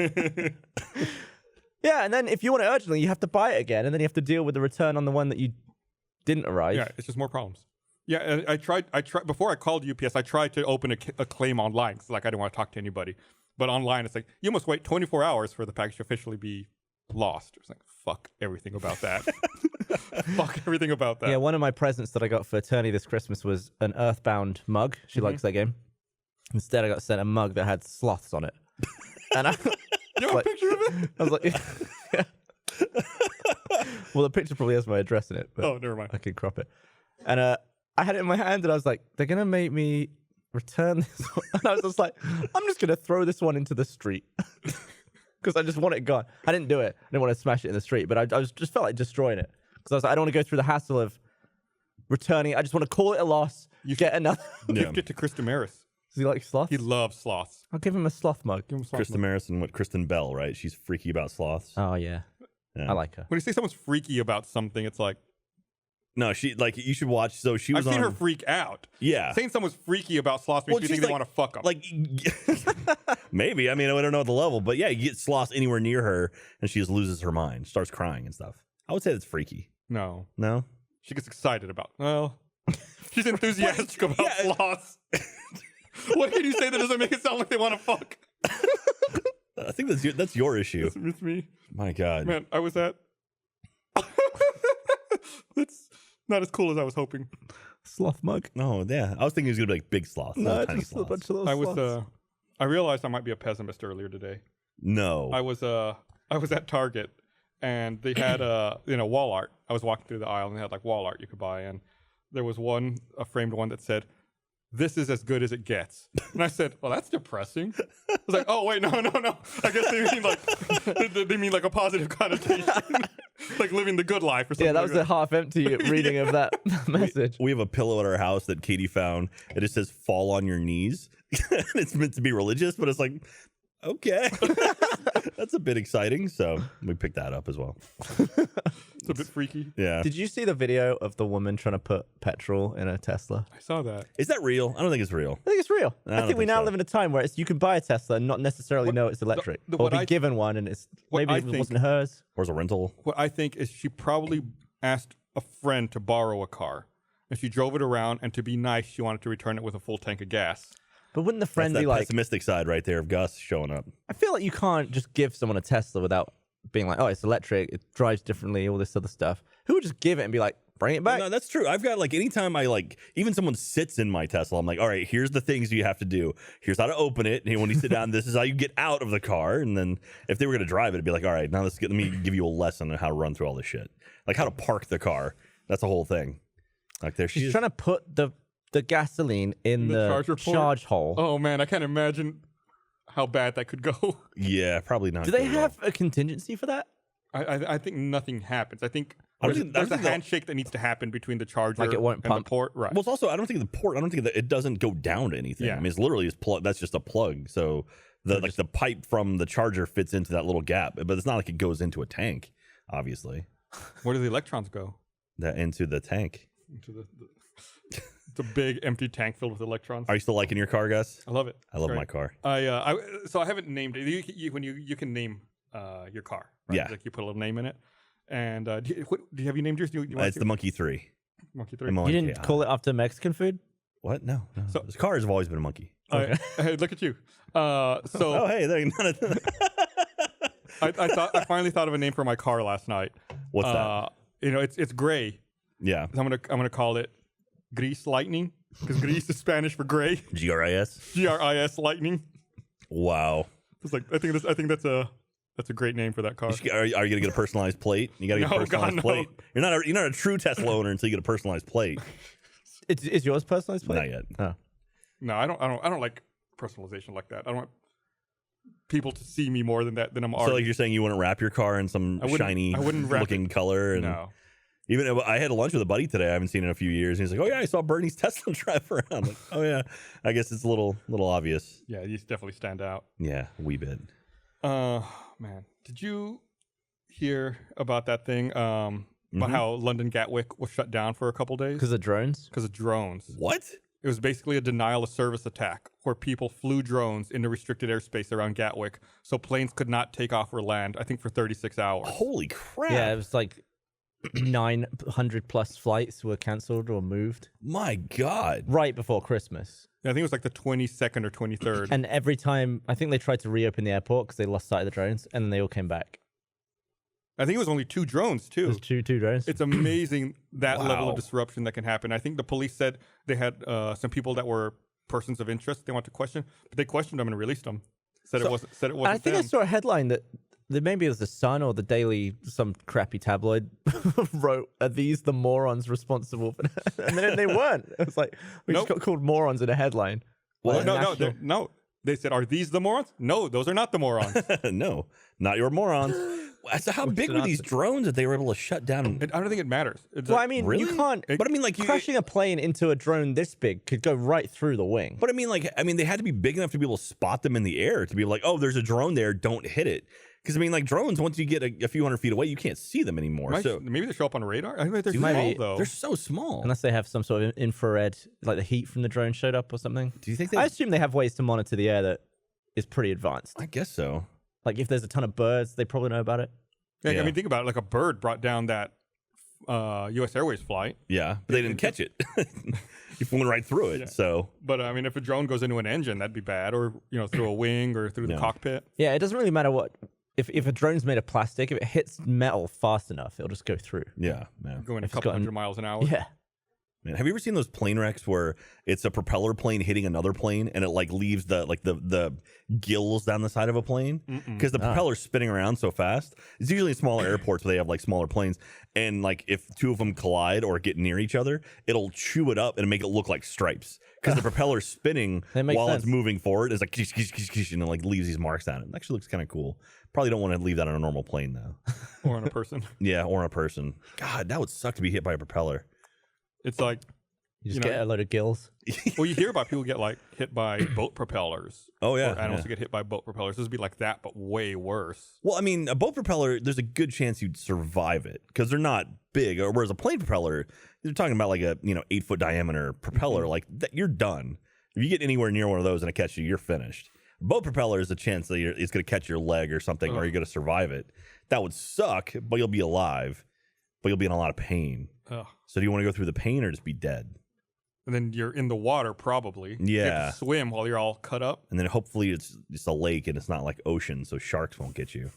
Yeah, and then if you want it urgently, you have to buy it again, and then you have to deal with the return on the one that you didn't arrive. Yeah, it's just more problems. Yeah, I tried before I called UPS, I tried to open a claim online because I didn't want to talk to anybody. But online, it's like, you must wait 24 hours for the package to officially be lost. It's like, fuck everything about that. Fuck everything about that. Yeah, one of my presents that I got for Attorney this Christmas was an Earthbound mug. She likes that game. Instead, I got sent a mug that had sloths on it. And I You have a picture of it? I was like, yeah. Well, the picture probably has my address in it. But Oh, never mind. I can crop it. And I had it in my hand, and I was like, they're going to make me return this one. And I was just like, I'm just going to throw this one into the street. Because I just want it gone. I didn't do it. I didn't want to smash it in the street, but I just felt like destroying it. Because I was like, I don't want to go through the hassle of returning it. I just want to call it a loss. You get another. Gift it to Chris Damaris. Does he like sloths? He loves sloths. I'll give him a sloth mug. Give him sloth Kristen mug. Maris and Kristen Bell, right? She's freaky about sloths. Oh, yeah. I like her. When you say someone's freaky about something, it's like, No, she you should watch. So she was I've seen on. her freak out. Yeah. Saying someone's freaky about sloths makes me she's think they want to fuck them. Like, maybe. I mean, I don't know the level, but yeah, you get sloths anywhere near her, and she just loses her mind, starts crying and stuff. I would say that's freaky. No. No. She gets excited about. Well, she's enthusiastic about sloths. What can you say that doesn't make it sound like they want to fuck? I think that's your issue. It's me. My God. Man, I was at. That's not as cool as I was hoping. Sloth mug. Oh yeah, I was thinking it was gonna be like big sloths, not tiny just a sloths. bunch of little I was. sloths. I realized I might be a pessimist earlier today. No. I was at Target and they had wall art. I was walking through the aisle and they had like wall art you could buy, and there was a framed one that said, this is as good as it gets. And I said, well, that's depressing. I was like, oh, wait, no. I guess they mean like a positive connotation. Like living the good life or something. Yeah, that was a half-empty reading of that message. We have a pillow at our house that Katie found. It just says "fall on your knees." It's meant to be religious, but it's like, okay, that's a bit exciting. So we picked that up as well. It's a bit freaky. Yeah. Did you see the video of the woman trying to put petrol in a Tesla? I saw that. Is that real? I don't think it's real. I think it's real. I I don't think we think now so. live in a time where you can buy a Tesla and not necessarily know it's electric, or what be I- given one and it's what maybe I it think- wasn't hers. Or is it a rental? What I think is she probably asked a friend to borrow a car. And she drove it around, and to be nice, she wanted to return it with a full tank of gas. But wouldn't the friend That's be that like? pessimistic side right there of Gus showing up. I feel like you can't just give someone a Tesla without being like, oh, it's electric, it drives differently, all this other stuff. Who would just give it and be like, bring it back? No, that's true. I've got like anytime I like even someone sits in my Tesla, I'm like, all right, here's the things you have to do. Here's how to open it. And when you sit down, this is how you get out of the car. And then if they were gonna drive it, it'd be like, all right, now let me give you a lesson on how to run through all this shit. Like how to park the car. That's the whole thing. Like there She's trying to put the gasoline in The the charger port? charge hole. Oh, man, I can't imagine how bad that could go. Yeah, probably not. Do they good at all. have a contingency for that? I think nothing happens. I think I don't there's, think- I there's don't a think they'll- handshake that needs to happen between the charger Like it won't and pump? the port. Right. Well, it's also I don't think the port. I don't think that it doesn't go down to anything. Yeah. I mean, it's literally just plug. That's just a plug. So the pipe from the charger fits into that little gap, but it's not like it goes into a tank. Obviously, Where do the electrons go? that into the tank. Into the it's a big empty tank filled with electrons. Are you still liking your car, Gus? I love it. I love It's my great. car. So I haven't named it. You can name your car. Right? Yeah. Like you put a little name in it. And have you named yours? Do you want It's to? the Monkey 3. Monkey 3. You didn't call it after Mexican food? What? No. So- This cars have always been a monkey. Hey, look at you. Oh, hey, there. I finally thought of a name for my car last night. What's that? It's gray. Yeah. I'm gonna call it Gris Lightning because gris is Spanish for gray. GRIS. GRIS Lightning. Wow. It's like I think that's a great name for that car. Are you gonna get a personalized plate? You gotta get a No, personalized God, no. plate. You're not a true Tesla owner until you get a personalized plate. Is yours personalized plate? Not yet. Oh. No, I don't like personalization like that. I don't want people to see me more than that. Than I'm So already. like you're saying you wouldn't wrap your car in some I wouldn't- shiny I wouldn't wrap looking color and no. even I had lunch with a buddy today I haven't seen in a few years and he's like, oh yeah, I saw Bernie's Tesla drive around. I'm like, oh yeah, I guess it's a little obvious. Yeah, you definitely stand out. Yeah, a wee bit. Man, did you hear about that thing? About Mm-hmm. how London Gatwick was shut down for a couple days Because of drones? because of drones. What? It was basically a denial of service attack where people flew drones into restricted airspace around Gatwick, so planes could not take off or land. I think for 36 hours. Holy crap! Yeah, it was like 900 plus flights were cancelled or moved My God. right before Christmas. I think it was like the 22nd or 23rd. And every time, I think they tried to reopen the airport because they lost sight of the drones, and then they all came back. I think it was only 2 drones too. There's two drones. It's amazing that level Wow. of disruption that can happen. I think the police said they had some people that were persons of interest they want to question, but they questioned them and released them. Said it wasn't. Said it wasn't. I think I them. saw a headline that maybe it was the Sun or the Daily, some crappy tabloid, wrote, "Are these the morons responsible for that?" And then they weren't. It was like we Nope. just got called morons in a headline. Well, no, National- no. They said, "Are these the morons?" No, those are not the morons. No, not your morons. So how big were these drones that they were able to shut down? I don't think it matters. It's Well, like- I mean, Really? you can't. But I mean, like, crashing a plane into a drone this big could go right through the wing. But I mean, they had to be big enough to be able to spot them in the air to be like, oh, there's a drone there, don't hit it. Because I mean, like drones, once you get a few hundred feet away, you can't see them anymore. So maybe they show up on radar. I mean, they're might small be- though. they're so small. Unless they have some sort of infrared, like the heat from the drone showed up or something. Do you think I they? assume they have ways to monitor the air that is pretty advanced. I guess so. Like if there's a ton of birds, they probably know about it. Yeah, Yeah. I mean, think about it. Like a bird brought down that U.S. Airways flight. Yeah, but they didn't catch it. You flew right through it. Yeah. So But I mean, if a drone goes into an engine, that'd be bad, or through a wing or through the Yeah. cockpit. Yeah, it doesn't really matter what. If a drone's made of plastic, if it hits metal fast enough, it'll just go through. yeah, man. Going a If it's couple gotten- hundred miles an hour. Yeah. Man, have you ever seen those plane wrecks where it's a propeller plane hitting another plane and it like leaves the gills down the side of a plane because the propeller's spinning around so fast? It's usually in smaller airports where they have like smaller planes, and like if two of them collide or get near each other, it'll chew it up and make it look like stripes because the propeller's spinning That makes while sense. it's moving forward. It's like and it like leaves these marks on it. It actually looks kind of cool. Probably don't want to leave that on a normal plane though. Or on a person. Yeah, or on a person. God, that would suck to be hit by a propeller. It's like, You just know- get a load of gills. well, you hear about people get like hit by boat propellers. Oh yeah, Or animals yeah. that get hit by boat propellers. This would be like that, but way worse. Well, I mean, a boat propeller, there's a good chance you'd survive it because they're not big. Or whereas a plane propeller, you're talking about like a 8-foot diameter propeller, like that, you're done. If you get anywhere near one of those and it catches you, you're finished. Boat propeller is a chance that it's going to catch your leg or something, or you're going to survive it. That would suck, but you'll be alive, but you'll be in a lot of pain. Ugh. So do you want to go through the pain or just be dead? And then you're in the water, probably. You Yeah. have to swim while you're all cut up. And then hopefully it's a lake and it's not like ocean, so sharks won't get you.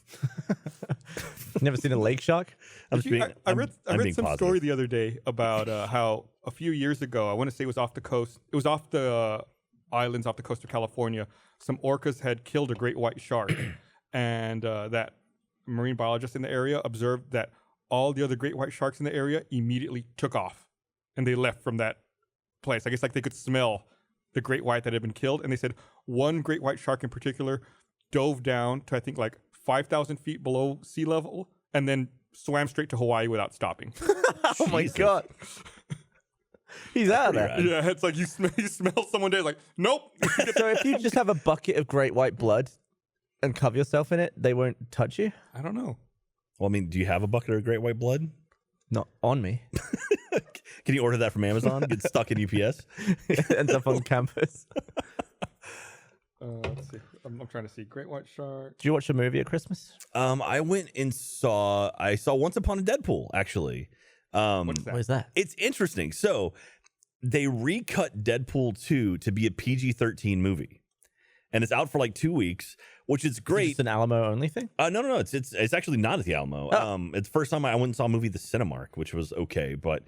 Never seen a lake shark? I'm Did you- I read being some positive. story the other day about how a few years ago, I want to say it was off the coast. It was off the islands off the coast of California. Some orcas had killed a great white shark, and that marine biologist in the area observed that all the other great white sharks in the area immediately took off, and they left from that place. I guess like they could smell the great white that had been killed, and they said one great white shark in particular dove down to I think like 5,000 feet below sea level, and then swam straight to Hawaii without stopping. Oh my god. He's out of there. Pretty Yeah, it's like you smell someone dead, like, nope. So if you just have a bucket of great white blood and cover yourself in it, they won't touch you? I don't know. Well, I mean, do you have a bucket of great white blood? Not on me. Can you order that from Amazon? Get stuck in UPS? It ends up on campus. Let's see. I'm trying to see. Great white shark. Did you watch a movie at Christmas? I went and saw Once Upon a Deadpool, actually. What is that? What is that? It's interesting. So they recut Deadpool 2 to be a PG-13 movie. And it's out for like 2 weeks, which is great. It's an Alamo only thing? No. It's actually not at the Alamo. Oh. It's the first time I went and saw a movie at the Cinemark, which was okay. But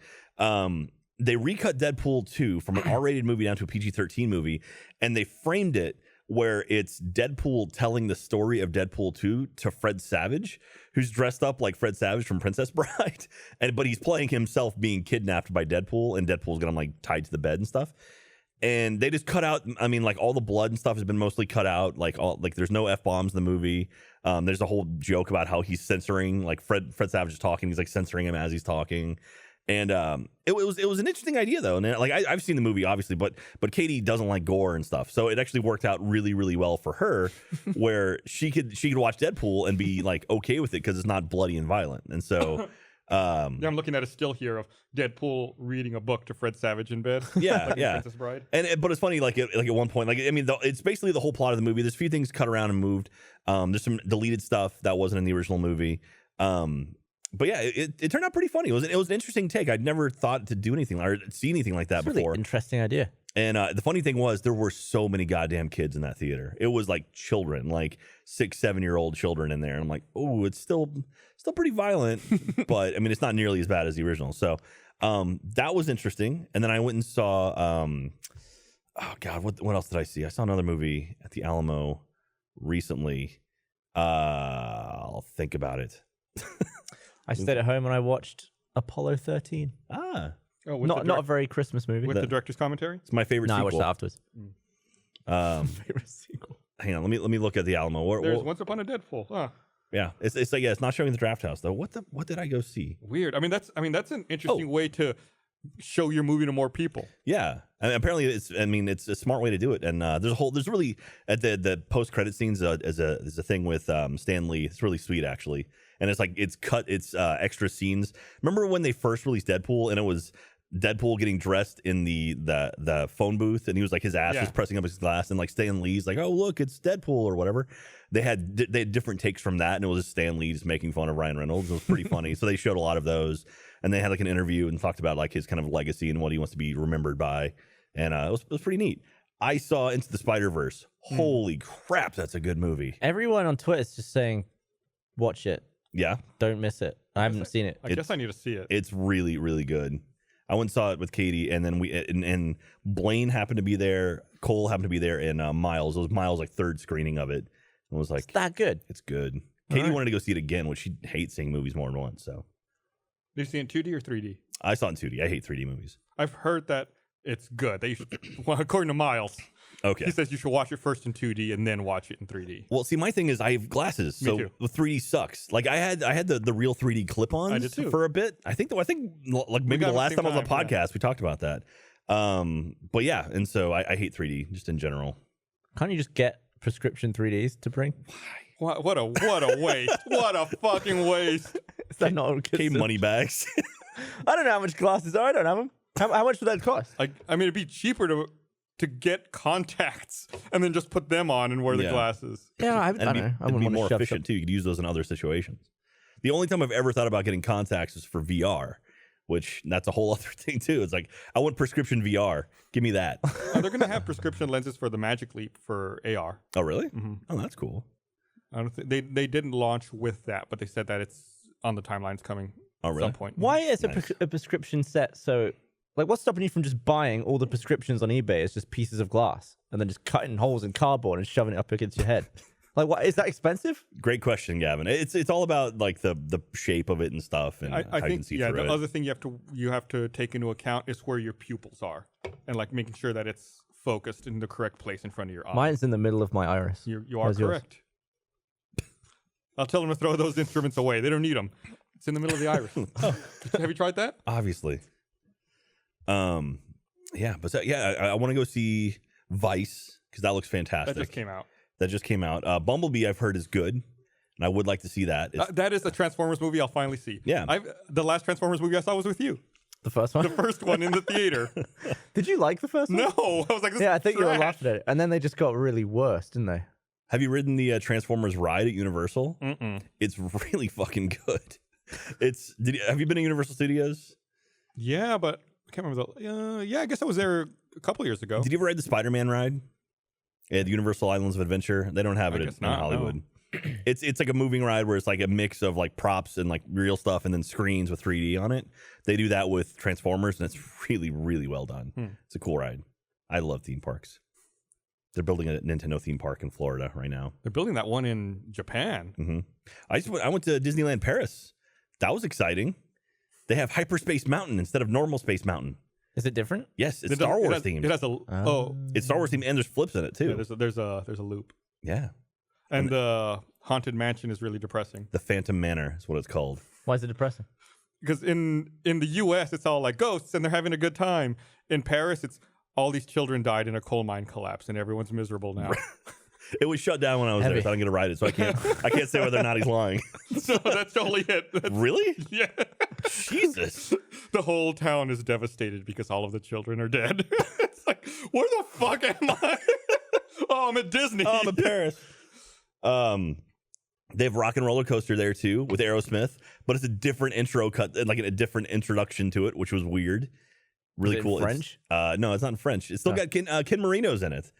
they recut Deadpool 2 from an R-rated movie down to a PG-13 movie, and they framed it where it's Deadpool telling the story of Deadpool 2 to Fred Savage, who's dressed up like Fred Savage from Princess Bride, but he's playing himself being kidnapped by Deadpool, and Deadpool's got him like tied to the bed and stuff. And they just cut out. I mean, like all the blood and stuff has been mostly cut out. Like there's no F-bombs in the movie. There's a whole joke about how he's censoring. Like Fred Savage is talking, he's like censoring him as he's talking. And it was an interesting idea though. And like I've seen the movie obviously, but Katie doesn't like gore and stuff, so it actually worked out really really well for her, where she could watch Deadpool and be like okay with it because it's not bloody and violent. And so. Yeah, I'm looking at a still here of Deadpool reading a book to Fred Savage in bed. Yeah, like in yeah. Princess Bride. But it's funny, like at one point, like I mean, it's basically the whole plot of the movie. There's a few things cut around and moved. There's some deleted stuff that wasn't in the original movie. But yeah, it turned out pretty funny. It was an interesting take. I'd never thought to do anything or see anything like that It's a really before. interesting idea. And the funny thing was, there were so many goddamn kids in that theater. It was like children, like 6-7-year-old children in there. And I'm like, oh, it's still pretty violent, but I mean, it's not nearly as bad as the original. So that was interesting. And then I went and saw, oh God, what else did I see? I saw another movie at the Alamo recently. I'll think about it. I stayed at home and I watched Apollo 13. Ah, Oh, with Not a very Christmas movie. with the director's commentary. it's my favorite No, I sequel. watched that afterwards. Favorite sequel. Hang on, let me look at the Alamo. There's Once Upon a Deadpool. Huh. Yeah, it's like it's not showing the Draft House though. What did I go see? Weird. I mean, that's an interesting way to show your movie to more people. Yeah, and apparently it's a smart way to do it. And there's really at the post credit scenes there's a thing with Stan Lee. It's really sweet actually, and it's like it's extra scenes. Remember when they first released Deadpool and it was Deadpool getting dressed in the phone booth and he was like his ass was pressing up his glass and like Stan Lee's like, oh look, it's Deadpool or whatever. They had different takes from that and it was just Stan Lee just making fun of Ryan Reynolds. It was pretty funny. So they showed a lot of those and they had like an interview and talked about like his kind of legacy and what he wants to be remembered by. And it was pretty neat. I saw Into the Spiderverse. Holy crap, that's a good movie. Everyone on Twitter is just saying, watch it. Yeah, Don't miss it. I haven't seen it. I guess I need to see it. it's really really good. I went and saw it with Katie, and then and Blaine happened to be there. Cole happened to be there, and Miles. It was Miles' like third screening of it. And was like, It's that good. it's good. Katie right. wanted to go see it again, which she hates seeing movies more than once. So Did you see it in 2D or 3D? I saw it in 2D. I hate 3D movies. I've heard that it's good. They should, well, according to Miles, Okay. he says you should watch it first in 2D and then watch it in 3D. Well, see, my thing is I have glasses, Me so too. the 3D sucks. Like I had the real 3D clip-ons I did too. for a bit. I think like maybe got the them last same time on the time, yeah. podcast we talked about that. But yeah, and so I hate 3D just in general. Can't you just get prescription 3Ds to bring? What a waste. What a fucking waste. Is that not good? Okay, money bags. I don't know how much glasses are. I don't have them. How much would that cost? I mean, it'd be cheaper to get contacts and then just put them on and wear the Yeah. glasses. Yeah, I And don't know. I it'd wouldn't be want more to shove efficient too. You could use those in other situations. The only time I've ever thought about getting contacts is for VR, which that's a whole other thing too. It's like I want prescription VR. Give me that. Oh, they're gonna have prescription lenses for the Magic Leap for AR. Oh, really? Mm-hmm. Oh, that's cool. I don't think they didn't launch with that, but they said that it's on the timelines coming Oh, at really? some point. Why is Nice. a prescription set so... Like, what's stopping you from just buying all the prescriptions on eBay as just pieces of glass and then just cutting holes in cardboard and shoving it up against your head? Like, what is that expensive? Great question, Gavin. It's all about like the shape of it and stuff, and I how you can think see yeah. through The it. other thing you have to take into account is where your pupils are, and like making sure that it's focused in the correct place in front of your eye. Mine's in the middle of my iris. You are Where's yours? correct. I'll tell them to throw those instruments away. They don't need them. It's in the middle of the iris. Have you tried that? Obviously. Yeah, but I want to go see Vice because that looks fantastic. That just came out. That just came out. Bumblebee, I've heard is good, and I would like to see that. It's- That is a Transformers movie I'll finally see. Yeah. The last Transformers movie I saw was with you. The first one? The first one in the theater. Did you like the first one? No, I was like, this Yeah, I is think you were trash. laughing at it. And then they just got really worse, didn't they? Have you ridden the Transformers ride at Universal? Mm-mm. It's really fucking good. Have you been to Universal Studios? Yeah, but I can't remember yeah, I guess I was there a couple years ago. Did you ever ride the Spider-Man ride at Universal Islands of Adventure? They don't have I it guess in not, Hollywood. It's like a moving ride where it's like a mix of like props and like real stuff and then screens with 3D on it. They do that with Transformers and it's really, really well done. It's a cool ride. I love theme parks. They're building a Nintendo theme park in Florida right now. They're building that one in Japan. Hmm. I went to Disneyland Paris. That was exciting. They have Hyperspace Mountain instead of normal Space Mountain. Is it different? Yes, it's It Star does- Wars it has, themed. It has a It's Star Wars themed and there's flips in it too. yeah, there's a loop, Yeah. and the haunted mansion is really depressing The Phantom Manor is what it's called. Why is it depressing? because in the U.S. it's all like ghosts and they're having a good time. In Paris, it's all these children died in a coal mine collapse and everyone's miserable now. It was shut down when I was there, Heavy. so I don't get to ride it. So I can't say whether or not he's lying. So that's totally it. Really? Yeah. Jesus. The whole town is devastated because all of the children are dead. It's like, where the fuck am I? Oh, I'm at Disney. Oh, I'm in Paris. They have Rock and Roller Coaster there too with Aerosmith, but it's a different intro cut, like a different introduction to it, which was weird. Really Is it in cool. French? No, it's not in French. It's still got Ken Marino's in it.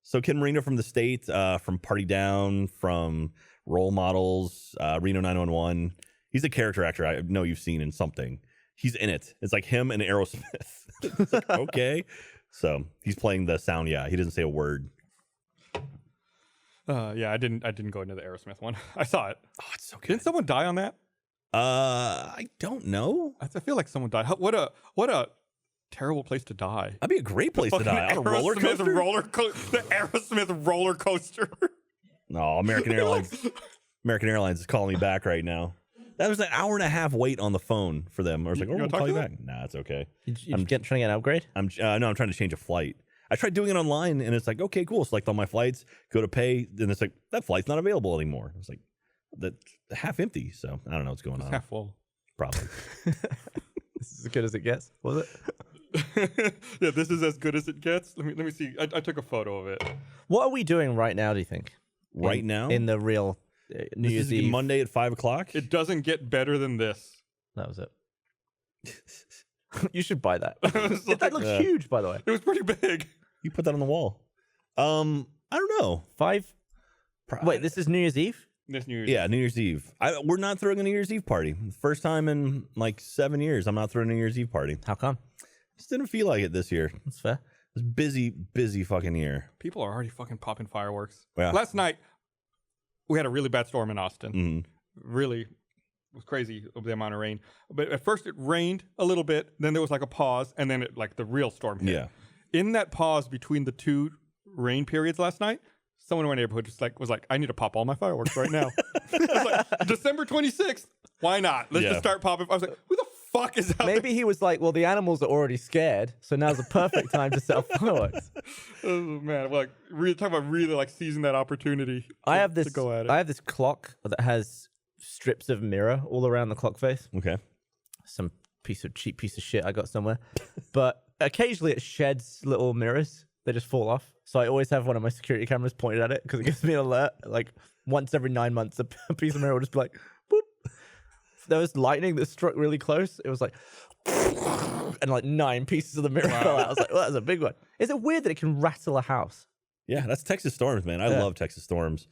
So Ken Marino from the State, from Party Down, from Role Models, Reno 911. He's a character actor I know you've seen in something. He's in it. It's like him and Aerosmith. It's like, okay. So he's playing the sound. Yeah, he doesn't say a word. Yeah, I didn't go into the Aerosmith one. I saw it. Oh, it's so good. Didn't someone die on that? I don't know. I feel like someone died. What a terrible place to die. That'd be a great place to die. On a roller Aerosmith coaster. The Aerosmith roller coaster. No, American Airlines. American Airlines is calling me back right now. That was an hour and a half wait on the phone for them. I was like, You "Oh, wanna we'll talk call you to back." Nah, it's okay. I'm trying to get an upgrade? I'm trying to change a flight. I tried doing it online, and it's like, okay, cool. Select all my flights, go to pay, then it's like that flight's not available anymore. It's like that's half empty. So I don't know what's going on. Half full. Probably. This is as good as it gets, was it? Yeah, this is as good as it gets. Let me see. I took a photo of it. What are we doing right now, do you think? Right now, In the real New this Year's is Eve. Monday at 5:00. It doesn't get better than this. That was it. You should buy that. was like- That looks huge, by the way. It was pretty big. You put that on the wall. I don't know. Wait, this is New Year's Eve? This New Year's. Yeah, New Year's Eve. We're not throwing a New Year's Eve party. First time in like 7 years, I'm not throwing a New Year's Eve party. How come? Just didn't feel like it this year. That's fair. It was busy fucking year. People are already fucking popping fireworks. Yeah. Last night, we had a really bad storm in Austin. Mhm. Really was crazy of the amount of rain. But at first it rained a little bit, then there was like a pause, and then the real storm hit. Yeah. In that pause between the two rain periods last night, someone in my neighborhood just was like, I need to pop all my fireworks right now. I was like, December 26th, why not? Let's just start popping. I was like, who the fuck is out Maybe he was like, well, the animals are already scared, so now's the perfect time to set off fireworks. Oh man, like talking about really like seizing that opportunity. To go at it. I have this clock that has strips of mirror all around the clock face. Okay. Some cheap piece of shit I got somewhere. But occasionally it sheds little mirrors. They just fall off. So I always have one of my security cameras pointed at it because it gives me an alert. Like once every 9 months, a piece of mirror will just be like, boop. If there was lightning that struck really close, it was like, and like 9 pieces of the mirror fell out. I was like, well, that's a big one. Is it weird that it can rattle a house? Yeah, that's Texas storms, man. I love Texas storms.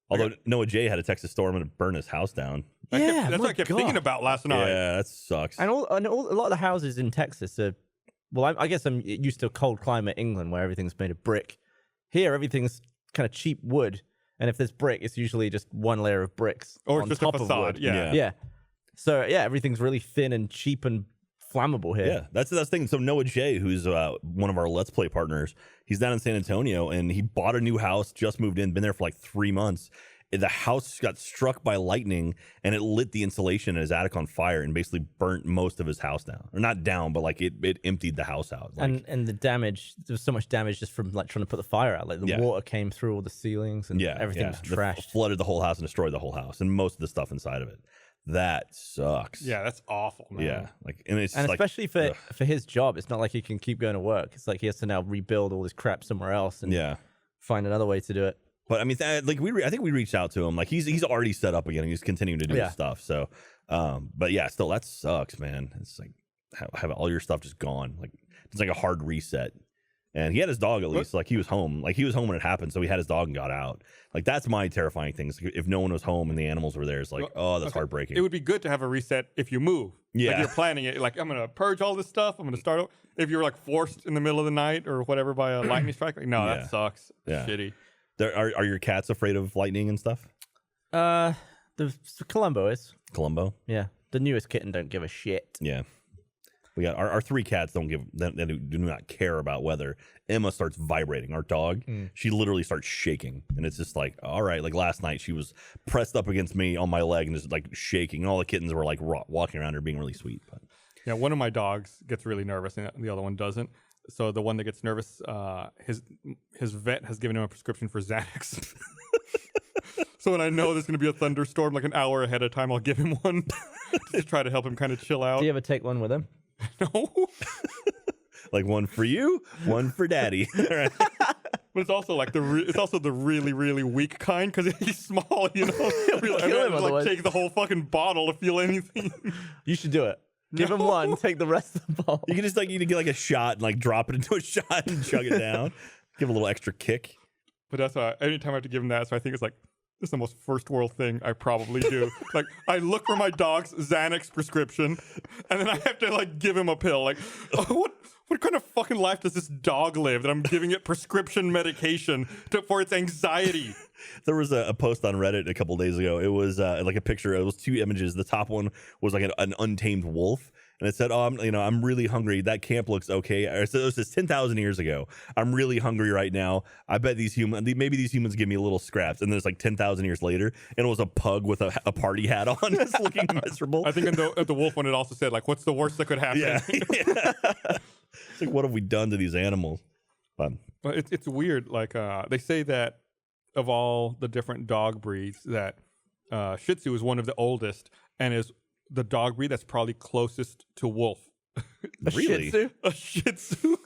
Although Noah J had a Texas storm and it burned his house down. That's what I kept thinking about last night. Yeah, that sucks. And a lot of the houses in Texas are, well, I guess I'm used to cold climate England where everything's made of brick. Here, everything's kind of cheap wood. And if there's brick, it's usually just one layer of bricks or on just top a facade. of wood. Yeah. So, yeah, everything's really thin and cheap and flammable here. Yeah, that's the thing. So Noah J, who's one of our Let's Play partners, he's down in San Antonio, and he bought a new house, just moved in, been there for like 3 months. The house got struck by lightning, and it lit the insulation in his attic on fire and basically burnt most of his house down. Or not down, but like it emptied the house out. Like, and the damage, there was so much damage just from like trying to put the fire out. Like the water came through all the ceilings and everything was trashed. Flooded the whole house and destroyed the whole house and most of the stuff inside of it. That sucks. Yeah, that's awful, man. Yeah, and especially for his job, it's not like he can keep going to work. It's like he has to now rebuild all this crap somewhere else and find another way to do it. But I mean, I think we reached out to him. Like he's already set up again. He's continuing to do his stuff. So, but yeah, still that sucks, man. It's like have all your stuff just gone. Like it's like a hard reset. And he had his dog at least. Like he was home. Like he was home when it happened. So he had his dog and got out. Like that's my terrifying thing. If no one was home and the animals were there, it's like, oh, that's heartbreaking. It would be good to have a reset if you move. Yeah. Like you're planning it. Like I'm gonna purge all this stuff. I'm gonna start over. If you're like forced in the middle of the night or whatever by a lightning strike, like no, that sucks. Yeah. Shitty. Are your cats afraid of lightning and stuff? The Columbo is. Columbo? Yeah. The newest kitten don't give a shit. Yeah. We got our 3 cats they do not care about weather. Emma starts vibrating. Our dog, she literally starts shaking. And it's just like, all right, like last night she was pressed up against me on my leg and just like shaking. And all the kittens were like walking around her being really sweet. But yeah, one of my dogs gets really nervous and the other one doesn't. So the one that gets nervous, his vet has given him a prescription for Xanax. So when I know there's going to be a thunderstorm like an hour ahead of time, I'll give him one to try to help him kind of chill out. Do you ever take one with him? No. Like one for you, one for daddy. But it's also like the really, really weak kind because he's small, you know. Like take the whole fucking bottle to feel anything. You should do it. Give him one, take the rest of the bottle. You can just like get like a shot and like drop it into a shot and chug it down. Give a little extra kick. But that's anytime I have to give him that, so I think it's like this is the most first world thing I probably do. Like I look for my dog's Xanax prescription, and then I have to like give him a pill. Like, oh, what kind of fucking life does this dog live that I'm giving it prescription medication for its anxiety? There was a post on Reddit a couple days ago. It was like a picture. It was 2 images. The top one was like an untamed wolf. And it said, "Oh, I'm really hungry. That camp looks okay." It says 10,000 years ago. I'm really hungry right now. I bet maybe these humans give me a little scraps. And then it's like 10,000 years later, and it was a pug with a party hat on, just looking miserable. I think in the wolf one, it also said like, "What's the worst that could happen?" Yeah. It's like, what have we done to these animals? But it's weird. Like they say that of all the different dog breeds, that Shih Tzu is one of the oldest and is the dog breed that's probably closest to wolf. Really? A Shih Tzu?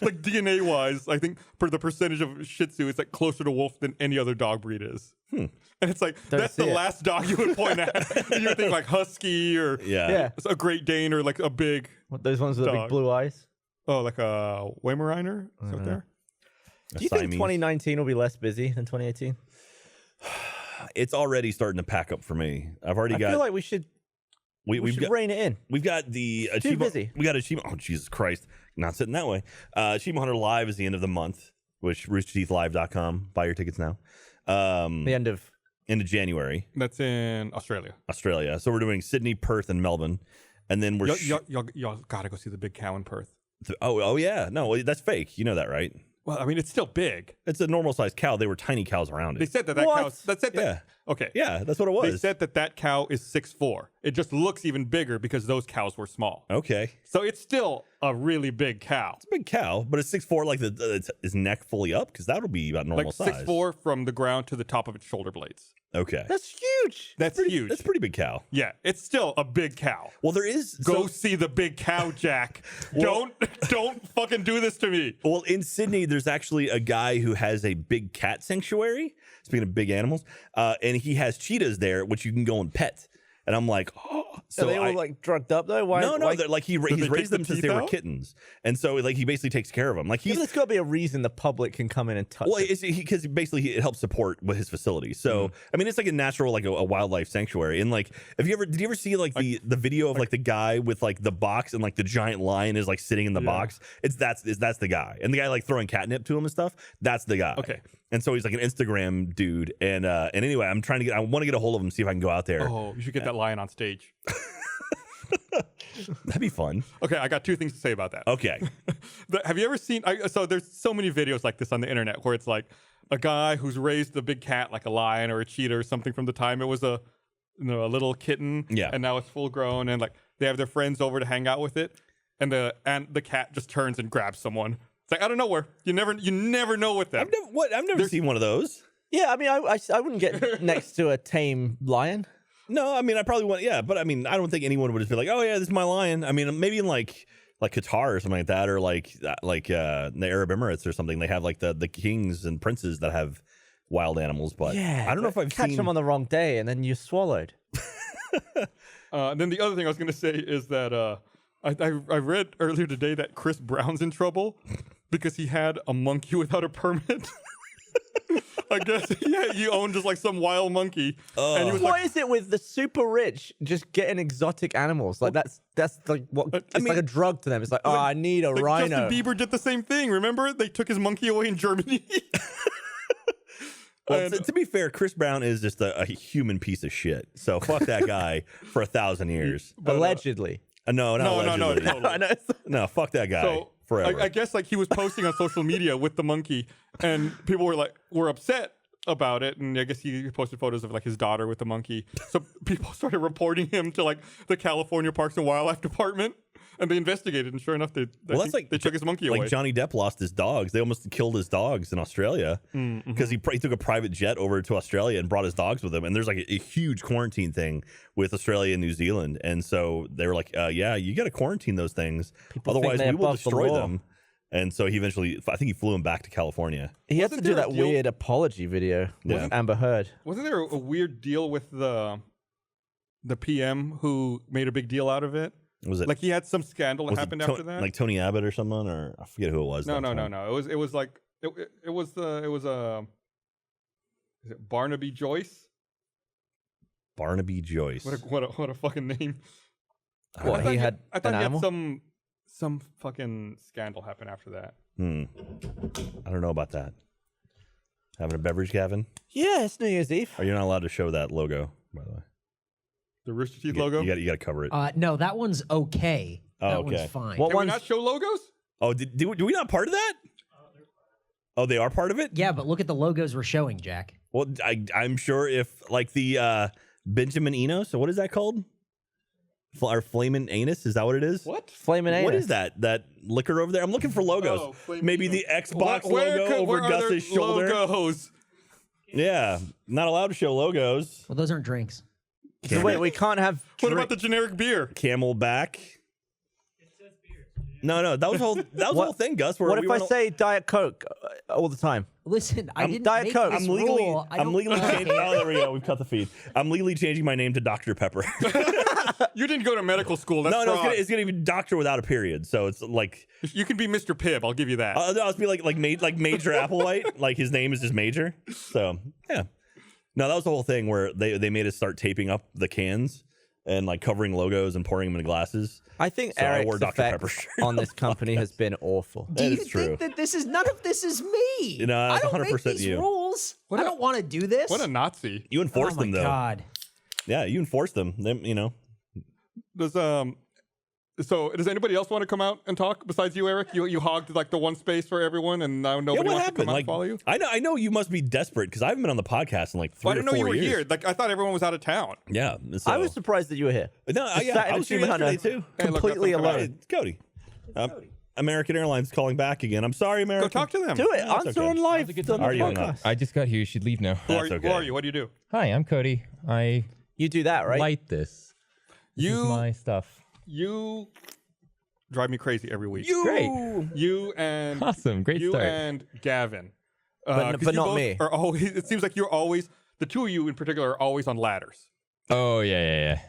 Like DNA wise, I think for the percentage of Shih Tzu, it's like closer to wolf than any other dog breed is. And it's like, that's the last dog you would point at. You would think like Husky or a Great Dane or like a big those ones with the big blue eyes? Oh, like a Weimaraner? Is that there? Do you think 2019 will be less busy than 2018? It's already starting to pack up for me. I feel like we should we should rein it in. We've got the Too busy. We got Achievement. Oh, Jesus Christ. Not sitting that way. Achievement Hunter Live is the end of the month, which roosterteethlive.com. Buy your tickets now. The end of into January. That's in Australia. Australia. So we're doing Sydney, Perth, and Melbourne, and then we're y'all gotta go see the big cow in Perth. oh yeah, no, that's fake. You know that, right? Well, I mean, it's still big. It's a normal sized cow. They were tiny cows around They it. said that cow. That's it. Yeah. Okay. Yeah, that's what it was. They said that cow is 6'4". It just looks even bigger because those cows were small. Okay. So it's still a really big cow. It's a big cow, but it's 6'4", like his neck fully up, because that'll be about normal Like size. 6'4" from the ground to the top of its shoulder blades. Okay. That's huge. That's huge. That's a pretty big cow. Yeah, it's still a big cow. Well, there is Go see the big cow, Jack. Don't fucking do this to me. Well, in Sydney, there's actually a guy who has a big cat sanctuary. Speaking of big animals, and he has cheetahs there, which you can go and pet. And I'm like, oh. So they all like drugged up though? Why? No, why? like he's they raised take them the since teeth they were out? kittens, and so like he basically takes care of them. Like Yeah, he's there's got to be a reason the public can come in and touch well, it. it's because basically it helps support with his facility. So I mean, it's like a natural, like a wildlife sanctuary. And like, did you ever see like the video of like the guy with like the box and like the giant lion is like sitting in the box? That's the guy, and the guy like throwing catnip to him and stuff. That's the guy. Okay. And so he's like an Instagram dude, and anyway, I want to get a hold of him, see if I can go out there. Oh, you should get that lion on stage. That'd be fun. Okay, I got two things to say about that. Okay. Have you ever seen? So there's so many videos like this on the internet where it's like a guy who's raised a big cat like a lion or a cheetah or something from the time it was a little kitten. Yeah. And now it's full grown, and like they have their friends over to hang out with it, and the cat just turns and grabs someone. It's like out of nowhere. You never know with them. I've never seen one of those. Yeah, I mean, I wouldn't get next to a tame lion. No, I mean, I probably want, yeah, but I mean, I don't think anyone would just be like, oh yeah, this is my lion. I mean, maybe in like Qatar or something like that, or like the Arab Emirates or something. They have like the kings and princes that have wild animals, but Yeah, I don't know if I've catch seen them on the wrong day and then you're swallowed. Then the other thing I was going to say is that I read earlier today that Chris Brown's in trouble because he had a monkey without a permit. I guess he owned just like some wild monkey. And he was What like, is it with the super rich just getting exotic animals? Like that's like what it's like a drug to them. It's like, oh, I need a rhino. Justin Bieber did the same thing. Remember? They took his monkey away in Germany. Well, to be fair, Chris Brown is just a human piece of shit. So fuck that guy for 1,000 years. Allegedly. No, totally. No, fuck that guy So forever. I guess like he was posting on social media with the monkey, and people were upset about it, and I guess he posted photos of like his daughter with the monkey. So people started reporting him to like the California Parks and Wildlife Department, and they investigated, and sure enough, they took his monkey away. Like Johnny Depp lost his dogs. They almost killed his dogs in Australia because he took a private jet over to Australia and brought his dogs with him. And there's like a huge quarantine thing with Australia and New Zealand. And so they were like, yeah, you got to quarantine those things. Otherwise, think we will they're above the destroy law. them. And so he eventually, I think he flew him back to California. He had to Wasn't do there a that deal- weird apology video with Yeah. Amber Heard. Wasn't there a weird deal with the PM who made a big deal out of it? Was it Like he had some scandal that was it happened after that? like Tony Abbott or someone, or I forget who it was. No. that time. It was like it was is it Barnaby Joyce? Barnaby Joyce. What a fucking name. What, I thought he had I thought an he animal? had some fucking scandal happen after that. I don't know about that. Having a beverage, Gavin? Yeah, it's New Year's Eve. Are you not allowed to show that logo, by the way? The Rooster Teeth logo? You got to cover it. No, that one's okay. Oh, That okay. one's fine. What Can we one's not show logos? Oh, do we not part of that? Oh, they are part of it? Yeah, but look at the logos we're showing, Jack. Well, I'm sure if like the Benjamin Enos, so what is that called? Our Flamin' Anus, is that what it is? What? Flamin' Anus? What is that? That liquor over there? I'm looking for logos. Oh, Flamin' Maybe Anus. the Xbox logo over where are there Gus's shoulder. Logos? Yeah, not allowed to show logos. Well, those aren't drinks. So wait, we can't have. What about the generic beer? Camelback. No, that was the whole thing, Gus. Where What we if I went- say Diet Coke all the time? Listen, I didn't Diet make Coke. this I'm legally, rule. I I'm don't legally care. changing. Oh, there we go. We've cut the feed. I'm legally changing my name to Dr. Pepper. You didn't go to medical school. That's no, fraud. it's gonna be doctor without a period. So it's like You can be Mr. Pibb. I'll give you that. I'll be like Major Applewhite. Like his name is just Major. So yeah. No, that was the whole thing where they made us start taping up the cans and like covering logos and pouring them in glasses. I think So I wore Eric's Dr. effect Pepper shirt on this company has been awful. Do you is true. think that this is none of this is me? No, I it's don't 100% make these you. rules. rules. I don't want to do this. What a Nazi. You enforce them, though. God. Yeah, you enforce them. Does So does anybody else want to come out and talk besides you, Eric? You hogged like the one space for everyone, and now nobody wants to come out and follow you. I know you must be desperate because I haven't been on the podcast in like 3 or 4 years. I didn't know you were here. Like I thought everyone was out of town. Yeah, I was surprised that you were here. No, I was here yesterday too. Completely alone. Cody. American Airlines calling back again. I'm sorry, American. Go talk to them. Do it. Answer on live. I just got here. You should leave now. Who are you? What do you do? Hi, I'm Cody. You do that, right? Light this. This is my stuff. You drive me crazy every week. Great. You and awesome. Great you start. and Gavin. But not me. Are always, it seems like you're always, the two of you in particular are always on ladders. Oh, yeah.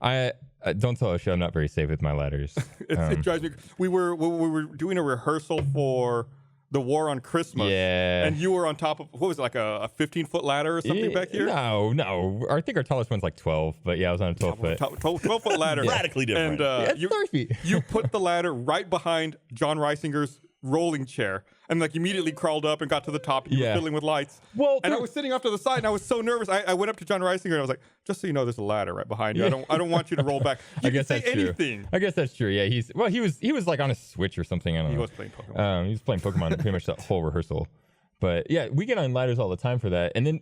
I don't tell Osho I'm not very safe with my ladders. It drives me. We were doing a rehearsal for the War on Christmas. Yeah. And you were on top of, what was it, like a 15-foot ladder or something back here? No. I think our tallest one's like 12, but yeah, I was on a 12-foot. 12-foot ladder. Radically different. And it's 30 feet. you put the ladder right behind John Reisinger's rolling chair and like immediately crawled up and got to the top. You were fiddling with lights. And I was sitting off to the side and I was so nervous. I went up to John Reisinger and I was like, just so you know, there's a ladder right behind you. I don't want you to roll back. You I guess can that's say true. anything. I guess that's true. Yeah, he was like on a Switch or something. I don't know. He was playing Pokemon. He was playing Pokemon pretty much that whole rehearsal. But yeah, we get on ladders all the time for that. And then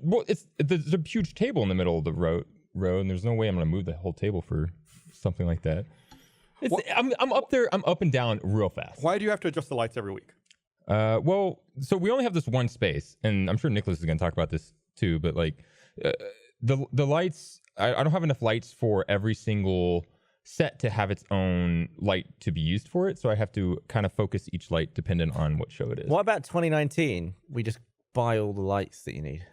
there's a huge table in the middle of the road, and there's no way I'm gonna move the whole table for something like that. I'm up there. I'm up and down real fast. Why do you have to adjust the lights every week? So we only have this one space, and I'm sure Nicholas is going to talk about this too. But like, the lights, I don't have enough lights for every single set to have its own light to be used for it. So I have to kind of focus each light dependent on what show it is. What about 2019? We just buy all the lights that you need.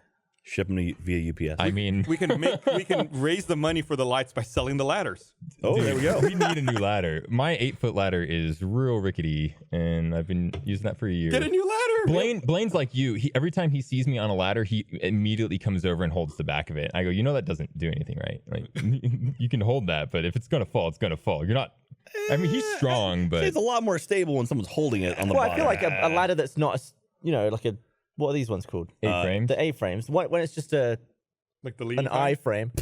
Ship them via UPS. I mean, we can raise the money for the lights by selling the ladders. Oh, dude, there we go. We need a new ladder. My 8-foot ladder is real rickety, and I've been using that for a year. Get a new ladder. Blaine's like you. Every time he sees me on a ladder, he immediately comes over and holds the back of it. I go, that doesn't do anything, right? Like, you can hold that, but if it's gonna fall, it's gonna fall. You're not. I mean, he's strong, but it's a lot more stable when someone's holding it on the bottom. I feel like a ladder that's not, like a. What are these ones called? A-frames. The A-frames. When it's just like the an I-frame.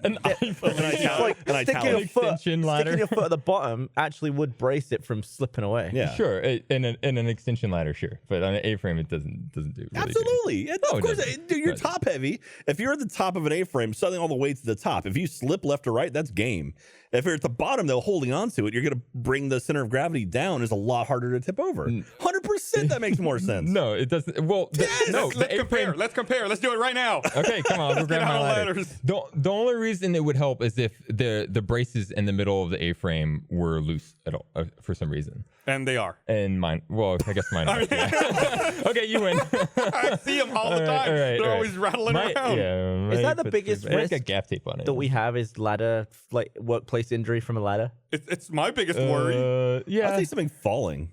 An Sticking extension ladder. Sticking your foot at the bottom actually would brace it from slipping away. Yeah, sure. In an extension ladder, sure, but on an A-frame, it doesn't do. Really absolutely. Of course, dude, you're top heavy. If you're at the top of an A-frame, suddenly all the weight to the top. If you slip left or right, that's game. If you're at the bottom, though, holding on to it, you're going to bring the center of gravity down. Is a lot harder to tip over. 100%. That makes more sense. No, it doesn't. Well, let's compare. Let's compare. Let's do it right now. Okay, come on. We'll grab my ladder. The only reason it would help is if the braces in the middle of the A-frame were loose at all for some reason. And they are. And mine. Well, I guess mine. Okay, you win. I see them all the time. They're always rattling around. Yeah, is that the biggest risk got gaff tape on it that we have? Is ladder, like workplace injury from a ladder? It's my biggest worry. Yeah, I'd say something falling.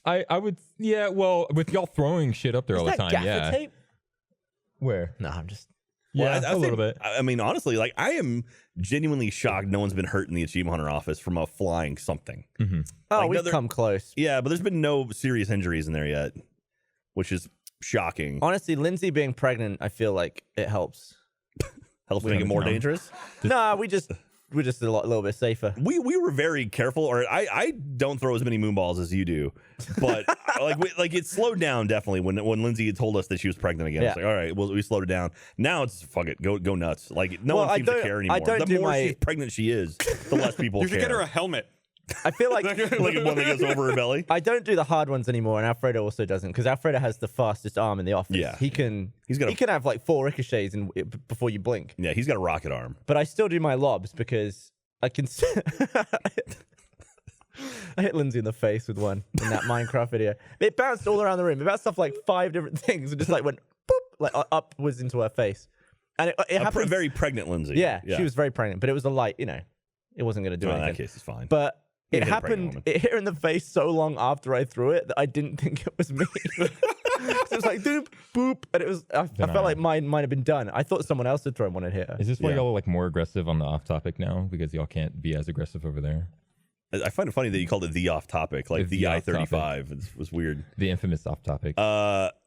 I would. Yeah, well, with y'all throwing shit up there all the time. Gaffer tape? Where? No, I'm just. Yeah, a little bit. I mean, honestly, like I am genuinely shocked no one's been hurt in the Achievement Hunter office from a flying something. Mm-hmm. Oh, we've come close. Yeah, but there's been no serious injuries in there yet, which is shocking. Honestly, Lindsay being pregnant, I feel like it helps. Helps make it more dangerous? No, we're just a little bit safer. We were very careful, or I don't throw as many moonballs as you do, but like it slowed down definitely when Lindsay had told us that she was pregnant again. It's like, all right, we slowed it down. Now it's fuck it, go nuts. Like no one seems to care anymore. The more she's pregnant she is, the less people care. You should get her a helmet. I feel like like one that goes over her belly. I don't do the hard ones anymore, and Alfredo also doesn't, because Alfredo has the fastest arm in the office. Yeah, he can have like 4 ricochets before you blink. Yeah, he's got a rocket arm. But I still do my lobs because I can. I hit Lindsay in the face with one in that Minecraft video. It bounced all around the room. It bounced off like 5 different things and just like went boop, like upwards into her face. And it happened. Very pregnant Lindsay. Yeah, she was very pregnant, but it was a light. It wasn't going to do anything. In that case, it's fine. But it happened. It hit her in the face so long after I threw it that I didn't think it was me. So it was like doop boop, and it was. I felt like mine might have been done. I thought someone else had thrown one and hit her. Is this why y'all are like more aggressive on the off topic now because y'all can't be as aggressive over there? I find it funny that you called it the off topic, like the I-35. It was weird. The infamous off topic.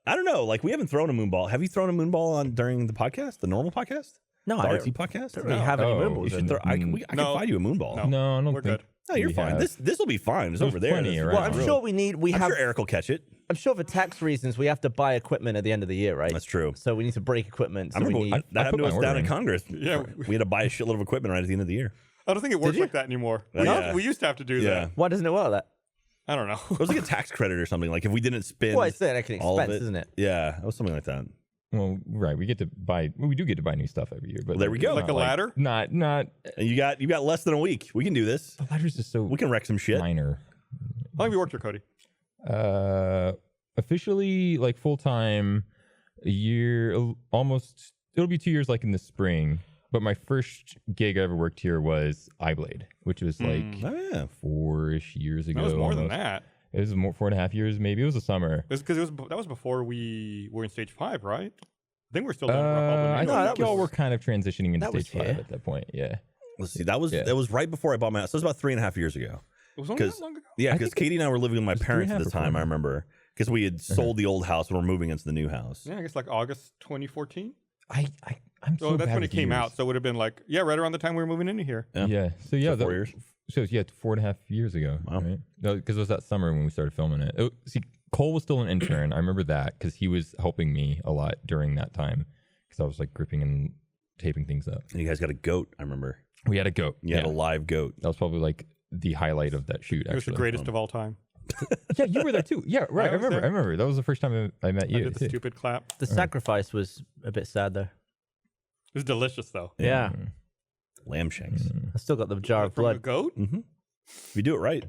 I don't know. Like we haven't thrown a moonball. Have you thrown a moonball on during the podcast, the normal podcast? No, The I RT podcast? don't really have any moonballs. You should throw, I can find you a moonball. No, I don't We're think. good. No, you're we fine. have. This will be fine. It's over there. plenty This- around. Well, I'm Really? sure we I'm have. sure Eric will catch it. I'm sure for tax reasons we have to buy equipment at the end of the year, right? That's true. So we need to break equipment. So I remember we need. that happened put to my us down order in in. Congress. Yeah. We had to buy a shitload of equipment right at the end of the year. I don't think it works like that anymore. Yeah. We used to have to do Yeah. that. Why doesn't it work like that? I don't know. It was like a tax credit or something. Like if we didn't spend Well, it's like an all of expense, it. isn't it? Yeah, it was something like that. Well, right. We get to buy. Well, we do get to buy new stuff every year. But Well, there we go. Like a ladder? Not. And you got less than a week. We can do this. The ladder's just so We can wreck some shit. minor. How long have you worked here, Cody? Officially, like full time, a year, almost. It'll be 2 years, like in the spring. But my first gig I ever worked here was iBlade, which was like Oh yeah. 4-ish years ago. That was more than almost. that. It was more 4.5 years, maybe. It was a summer. Because that was before we were in stage 5, right? I think we're still doing I think that y'all was- were kind of transitioning into that was stage 5 here. at that point. Yeah. Let's see. That was Yeah. right before I bought my house. So it was about 3.5 years ago. It was only that 'Cause- long ago. Yeah, I because think Katie and I were living with my was parents at 3.5 the or 4. time. I remember because we had sold the old house and we're moving into the new house. Yeah, I guess like August 2014. I'm so So that's bad when with it came years. out. So it would have been like, yeah, right around the time we were moving into here. Yeah. So yeah, So 4 years. So yeah, 4.5 years ago. Wow. Right? No, because it was that summer when we started filming it. See, Cole was still an intern. I remember that because he was helping me a lot during that time because I was like gripping and taping things up. And you guys got a goat. I remember. We had a goat. You had a live goat. That was probably like the highlight of that shoot. It was Actually, the greatest of all time. Yeah, you were there too. Yeah, right. I was remember. there. I remember. That was the first time I met I you. did the too. stupid clap. The sacrifice was a bit sad though. It was delicious though. Yeah, Lamb shanks. I still got the jar of From a blood. goat? If you do it right.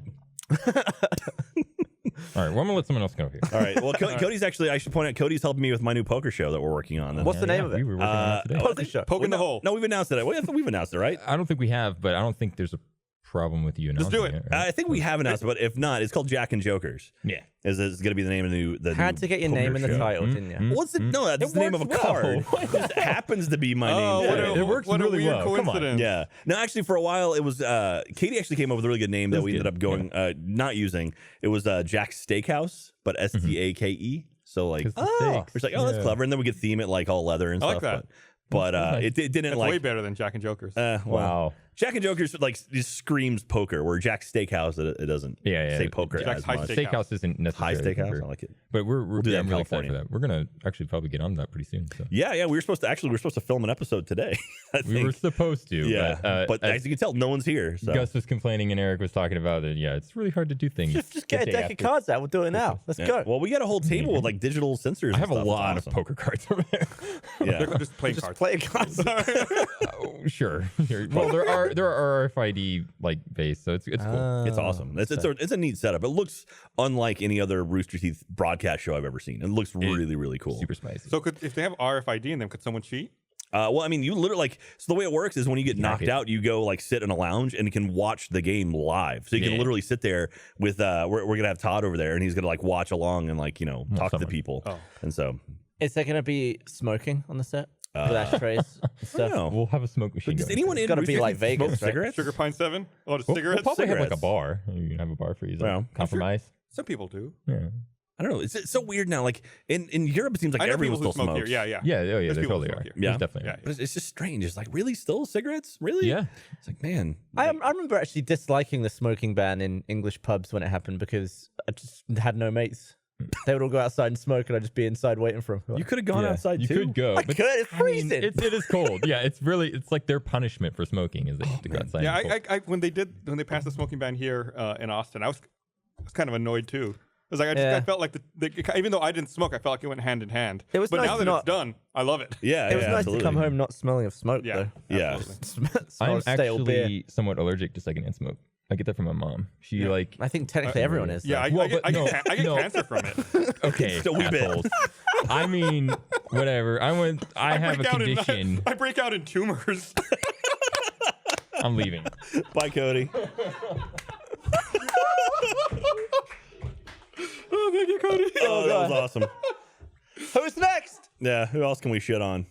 All right. Well, I'm gonna let someone else go here. All right. Well, Cody's actually, I should point out, Cody's helping me with my new poker show that we're working on. What's the name of it? We were working on it today. Poker show. Poking the hole. No, we've announced it. We've announced it, right? I don't think we have, but I don't think there's a problem with you Just announcing do it. right? I think we have announced it, but if not, it's called Jack and Jokers. Yeah. Is going to be the name of the Had new to get your poker name in the show. title, didn't you? What's it? No, that's the name of a works well. card. It just happens to be my Oh, name. what today. a, It works what really a weird well. Come on. coincidence. Yeah. No, actually, for a while, it was Katie actually came up with a really good name that we ended good. up going not using. It was Jack's Steakhouse, but STAKE. So like, It's the stakes. it's like, oh, that's Yeah. clever, and then we could theme it like all leather and I stuff. like that. But nice. it didn't That's like. way better than Jack and Jokers. Well, Wow. Jack and Jokers like just screams poker, where Jack's Steakhouse it doesn't Yeah. say poker Jack's as High much. Steak- Steakhouse isn't High necessarily Steakhouse, poker. I like it. But we're do that I'm in really excited for California. that. We're gonna actually probably get on that pretty soon. So. Yeah, we were supposed to film an episode today. I We were think. supposed to. Yeah, but as as you can tell, no one's here. So. Gus was complaining and Eric was talking about it. Yeah, it's really hard to do things. Just get a day deck of after. cards out. We'll do it now. Let's Yeah. go. Well, we got a whole table with like digital sensors. I have a and stuff. lot It's of awesome. poker cards over there. Yeah. They're just playing Just cards. play cards. Oh, sure. Well, there are RFID like base, so it's cool. It's awesome. It's a neat setup. It looks unlike any other Rooster Teeth broadcast show I've ever seen. It looks really, really cool. Super spicy. So if they have RFID in them, could someone cheat? Well, I mean, you literally like so the way it works is when you get knocked it. out, you go like sit in a lounge and you can watch the game live. So you can Yeah. literally sit there with we're gonna have Todd over there and he's gonna like watch along and like talk to the someone. people. Oh. And so Is there going to be smoking on the set? With ashtrays and I stuff? don't know. We'll have a smoke machine. Does going. anyone in gotta be Rooster like Teeth Vegas, smoke right? cigarettes? Sugar Pine 7? Oh, just We'll cigarettes? probably have like a Cigarettes. bar. You can have a bar for you. Well, Compromise. Some people do. Yeah. I don't know. It's so weird now. Like in Europe, it seems like I know everyone people who still smoke smokes. here. Yeah. Yeah. Oh, yeah. There's They people who totally smoke are. here. Yeah. There's definitely. Yeah. But it's just strange. It's like really still cigarettes? Really? Yeah. It's like man. I remember actually disliking the smoking ban in English pubs when it happened because I just had no mates. They would all go outside and smoke, and I'd just be inside waiting for them. You could have gone Yeah. outside You too. could go. I but could. It's I mean, freezing. it is cold. Yeah. It's like their punishment for smoking is they have to go outside. Yeah, in the cold. when they passed the smoking ban here in Austin, I was kind of annoyed too. I was like, I Yeah. felt like even though I didn't smoke, I felt like it went hand in hand. It was but nice now that not- it's done, I love it. Yeah, It was yeah, nice absolutely. to come home not smelling of smoke, Yeah, though. Yeah. absolutely. Smell I'm of stale beer. actually somewhat allergic to secondhand smoke. I get that from my mom. She Yeah. like I think technically everyone is. Yeah, though. I get no. cancer from it. okay, Just a wee bit. assholes. I mean, whatever. I have a break out in- condition. I break out in tumors. I'm leaving. Bye, Cody. Oh, thank you, Cody. Oh, that was awesome. Who's next? Yeah, who else can we shit on?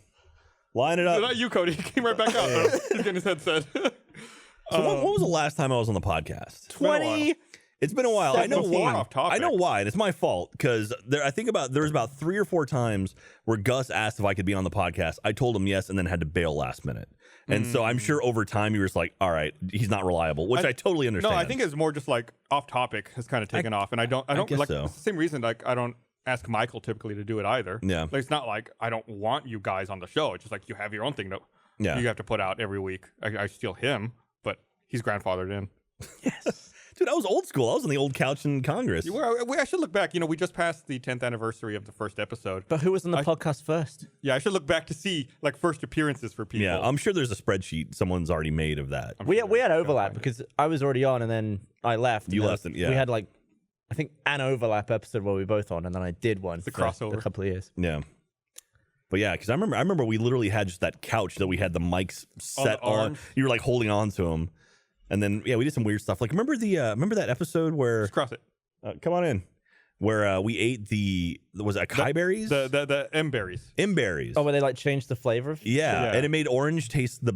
Line it up. Not you, Cody. He came right back out. Oh, he's getting his head set. So when was the last time I was on the podcast? 20. It's been a while. I know Before why. off topic. I know why, and it's my fault because there's about 3 or 4 times where Gus asked if I could be on the podcast. I told him yes, and then had to bail last minute. And so I'm sure over time you were just like, all right, he's not reliable, which I totally understand. No, I think it's more just like off topic has kind of taken off, and I don't guess like so. it's the same reason like I don't ask Michael typically to do it either. Yeah. Like it's not like I don't want you guys on the show. It's just like you have your own thing that you have to put out every week. I steal him, but he's grandfathered in. Yes. Dude, I was old school. I was on the old couch in Congress. I should look back. You know, we just passed the 10th anniversary of the first episode. But who was on the podcast first? Yeah, I should look back to see like first appearances for people. Yeah, I'm sure there's a spreadsheet someone's already made of that. We had overlap because I was already on and then I left. You left, yeah. We had like, I think an overlap episode where we were both on, and then I did one the for crossover. a couple of years. Yeah. But yeah, because I remember we literally had just that couch that we had the mics set on. arms. You were like holding on to them. And then we did some weird stuff. Like remember that episode where Just cross it. come on in, where we ate was it acai berries? The M berries. M-berries. Oh, where they like changed the flavor of yeah. Yeah. And it made orange taste the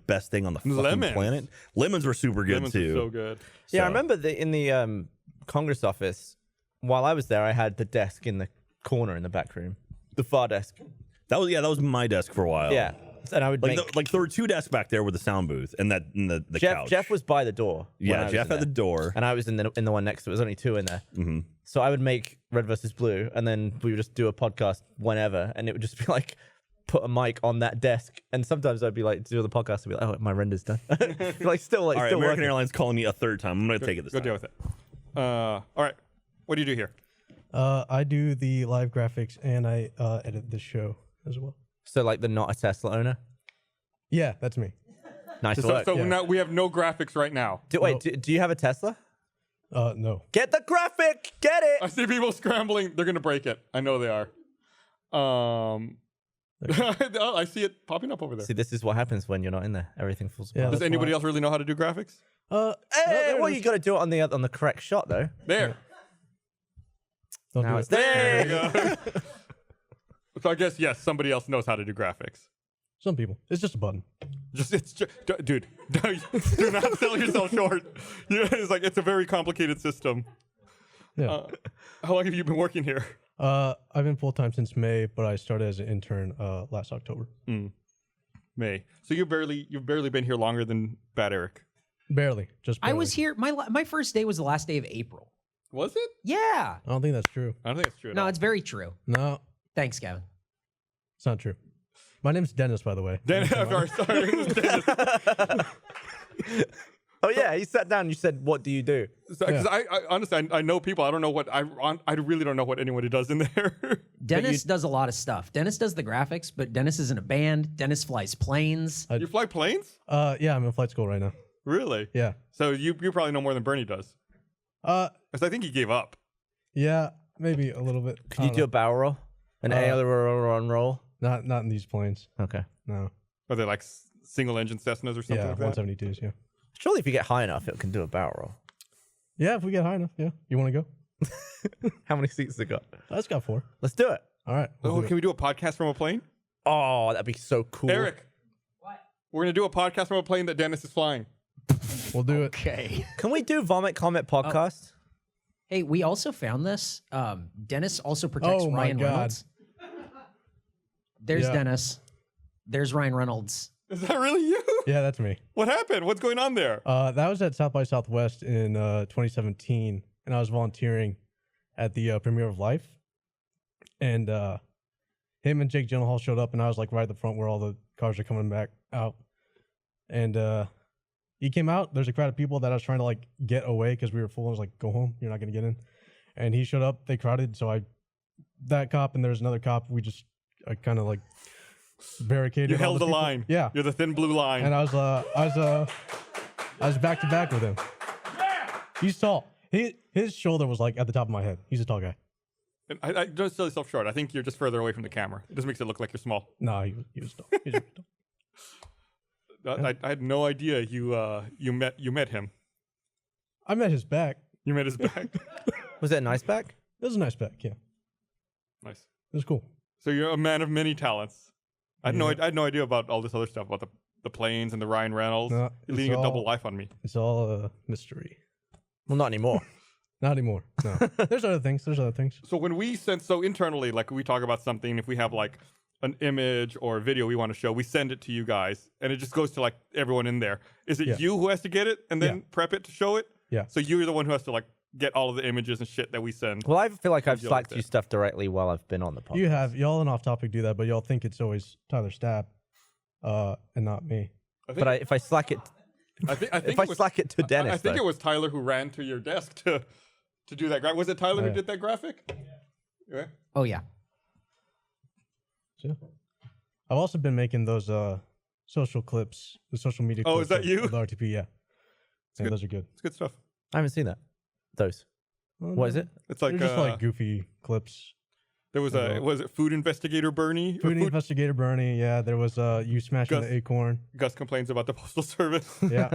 best thing on the fucking Lemons. planet. Lemons were super good Lemons too. are so good. Yeah, I So- remember in the Congress office, while I was there, I had the desk in the corner in the back room, the far desk. That was my desk for a while. Yeah, and I would make there were 2 desks back there with the sound booth and the couch. Jeff was by the door. when I yeah, was Jeff in at the there. door. And I was in the one next to it. There was only 2 in there. Mm-hmm. So I would make Red versus Blue, and then we would just do a podcast whenever, and it would just be like, put a mic on that desk. And sometimes I'd be like, do the podcast, and be like, oh, my render's done. All right, still American working. Airlines calling me a 3rd time. I'm gonna take it this Go time. deal with it. All right. What do you do here? I do the live graphics and I edit the show as well. So like the not a Tesla owner. Yeah, that's me. Nice So work. now we have no graphics right now. Do you have a Tesla? No. Get the graphic. Get it. I see people scrambling. They're gonna break it. I know they are. I see it popping up over there. See, this is what happens when you're not in there. Everything falls Yeah, apart. Does that's anybody why- else really know how to do graphics? Well, you got to do it on the correct shot though. There. Don't Now do it's it. there. There you go. So I guess yes, somebody else knows how to do graphics. Some people. It's just a button. Dude, do not sell yourself short. Yeah, it's a very complicated system. Yeah. How long have you been working here? I've been full time since May, but I started as an intern last October. May. So you've barely been here longer than Bad Eric. Barely. Just I barely. was here. My first day was the last day of April. Was it? Yeah. I don't think that's true. I don't think it's true. At No, all. it's very true. No, Thanks, Kevin. it's not true. My name's Dennis, by the way. Dennis, sorry. Dennis. Oh yeah, he sat down and you said, "What do you do?" Because I honestly, I know people. I don't know what I really don't know what anyone does in there. Dennis does a lot of stuff. Dennis does the graphics, but Dennis is in a band. Dennis flies planes. You fly planes? Yeah, I'm in flight school right now. Really? Yeah. So you probably know more than Bernie does. Because I think he gave up. Yeah, maybe a little bit. Could you do a barrel roll, an aileron roll? Not in these planes. Okay. No. Are they like single engine Cessnas or something Yeah, like that? 172s. Yeah. Surely, if you get high enough, it can do a barrel roll. Yeah, if we get high enough. Yeah. You want to go? How many seats has it got? That's got 4. Let's do it. All right. we'll Oh, do can it. we do a podcast from a plane? Oh, that'd be so cool. Eric. What? We're gonna do a podcast from a plane that Dennis is flying. We'll do it. Okay. Can we do Vomit Comet podcast? Hey, we also found this. Dennis also protects Oh, my Ryan God. Reynolds. There's Yeah. Dennis. There's Ryan Reynolds. Is that really you? Yeah, that's me. What happened? What's going on there? That was at South by Southwest in 2017, and I was volunteering at the premiere of Life. And him and Jake Gyllenhaal showed up, and I was like right at the front where all the cars are coming back out. And he came out. There's a crowd of people that I was trying to like get away because we were full. I was like, "Go home. You're not gonna get in." And he showed up. They crowded, so that cop and there's another cop. I kind of like barricaded. You all held the people. line. Yeah. You're the thin blue line. And I was back to back with him. He's tall. His shoulder was like at the top of my head. He's a tall guy. And I don't sell yourself short. I think you're just further away from the camera. It just makes it look like you're small. No, he was tall. He was really tall. I had no idea you met him. I met his back. You met his back. Was it a nice back? It was a nice back. Yeah, Nice. it was cool. So you're a man of many talents. I had no idea about all this other stuff about the planes and the Ryan Reynolds. No, You're leading it's a double all- life on me. It's all a mystery. Well, not anymore. Not anymore. No. There's other things. So when we send, so internally, like we talk about something, if we have like an image or a video we want to show, we send it to you guys, and it just goes to like everyone in there. Is it you who has to get it and then prep it to show it? Yeah. So you're the one who has to like get all of the images and shit that we send. Well, I feel like I've Deal slacked with you it. stuff directly while I've been on the podcast. You have. Y'all and Off Topic do that, but y'all think it's always Tyler Stab and not me. But if I slack it, I think if I slack it to Dennis, I think though. it was Tyler who ran to your desk to do that. Was it Tyler who did that graphic? Yeah. Oh yeah. So, I've also been making those social clips, the social media Oh, clips. is that you? With RTP, yeah. good. Those are good. It's good stuff. I haven't seen that. Those. What is it? It's like They're just like goofy clips. there was was it Food Investigator Bernie? Food Investigator Bernie, yeah. There was you smashing Gus. the acorn. Gus complains about the postal service. Yeah.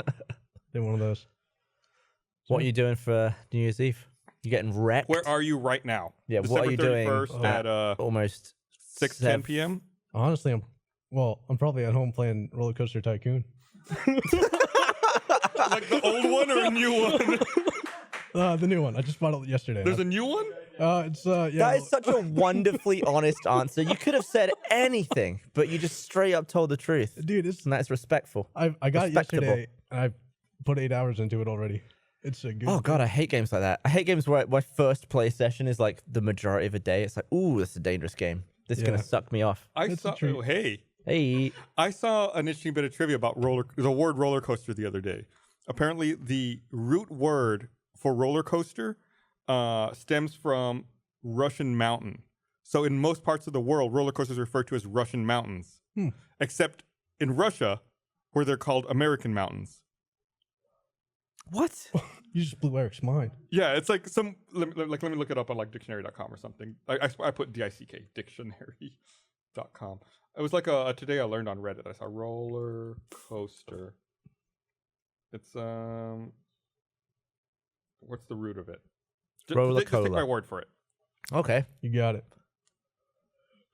Did one of those. What are you doing for New Year's Eve? You getting wrecked? Where are you right now? Yeah, what are you doing 31st at almost 6:10 p.m. Honestly, I'm probably at home playing Roller Coaster Tycoon. Like the old one or a new one? The new one. I just bought it yesterday. There's a new one? It's yeah. That is such a wonderfully honest answer. You could have said anything, but you just straight up told the truth. Dude, it's And that's respectful. I got it Respectable. yesterday and I put 8 hours into it already. It's a good. Oh god, I hate games like that. I hate games where my first play session is like the majority of a day. It's like, ooh, this is a dangerous game. This is Yeah. gonna suck me off. It's a treat. Hey, I saw an interesting bit of trivia about the word roller coaster the other day. Apparently, the root word for roller coaster stems from Russian mountain. So in most parts of the world, roller coasters are referred to as Russian mountains, except in Russia, where they're called American mountains. what? You just blew Eric's mind. Yeah, it's like some let me look it up on like dictionary.com or something. I put DICK dictionary.com. It was like a today I learned on Reddit. I saw roller coaster. It's what's the root of it? Roller Just take my cola. word for it. Okay. You got it.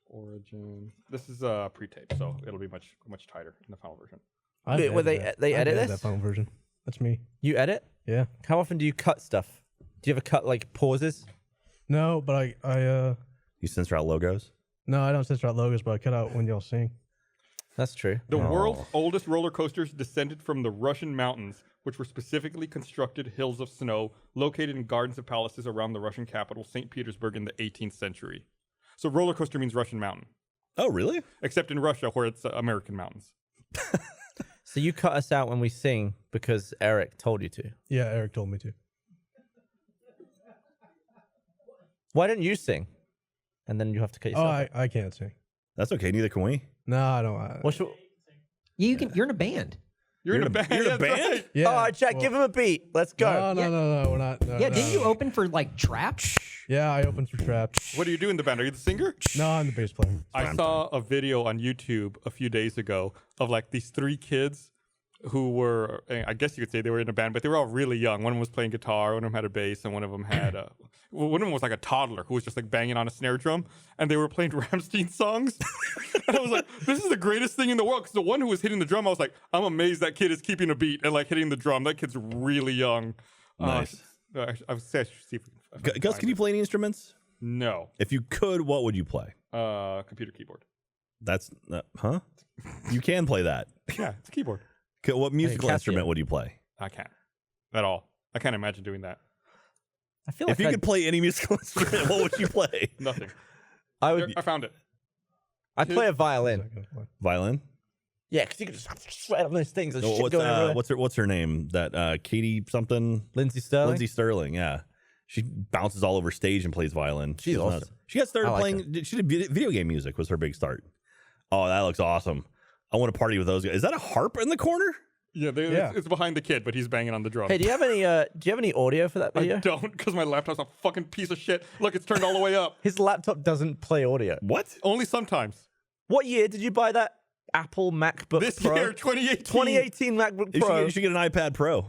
Origin. This is pre-tape, so it'll be much tighter in the final version. Wait, were they I've edit edited this? that final version. That's me. You edit? Yeah. How often do you cut stuff? Do you ever cut like pauses? No, but I You censor out logos? no, I don't censor out logos, but I cut out when y'all sing. That's true. The world's oldest roller coasters descended from the Russian mountains, which were specifically constructed hills of snow located in gardens and palaces around the Russian capital, St. Petersburg, in the 18th century. So roller coaster means Russian mountain, Oh, really? except in Russia where it's American mountains. So you cut us out when we sing because Eric told you to. Yeah, Eric told me to. Why don't you sing? And then you have to cut Oh, yourself. I can't sing. That's okay. Neither can we. No, I don't. What's your... You're in a band. You're in a band. You're in a that's band? right. Yeah. All right, Jack, well, give him a beat. Let's go. No, we're not. No, Yeah, no. didn't you open for like Trap? Yeah, I opened for Trap. What do you do in the band? Are you the singer? No, I'm the bass player. I saw a video on YouTube a few days ago of like these 3 kids who were, I guess you could say they were in a band, but they were all really young. One of them was playing guitar, one of them had a bass, and one of them had one of them was like a toddler who was just like banging on a snare drum, and they were playing Rammstein songs. And I was like, this is the greatest thing in the world. Because the one who was hitting the drum, I was like, I'm amazed that kid is keeping a beat and like hitting the drum. That kid's really young. Nice. I would say I should see if we can Gus, find can you it. play any instruments? No. If you could, what would you play? Computer keyboard. That's huh? You can play that. Yeah, it's a keyboard. What musical Casio. instrument would you play? I can't. At all. I can't imagine doing that. I feel like If you could play any musical instrument, what would you play? Nothing. I There, would. I found it. I'd play a violin. Violin? Yeah, because you could just shred on those things and No, shit going everywhere. what's her name? That Katie something? Lindsay Sterling. Lindsay Sterling, yeah. She bounces all over stage and plays violin. She's nuts. awesome. She got started I like playing. She did video game music. Was her big start. Oh, that looks awesome. I want to party with those guys. Is that a harp in the corner? Yeah, Yeah. It's behind the kid, but he's banging on the drum. Hey, do you have any audio for that I video? don't, because my laptop's a fucking piece of shit. Look, it's turned all the way up. His laptop doesn't play audio. What? Only sometimes. What year did you buy that Apple MacBook This Pro? year, 2018. 2018 MacBook You Pro. should get an iPad Pro.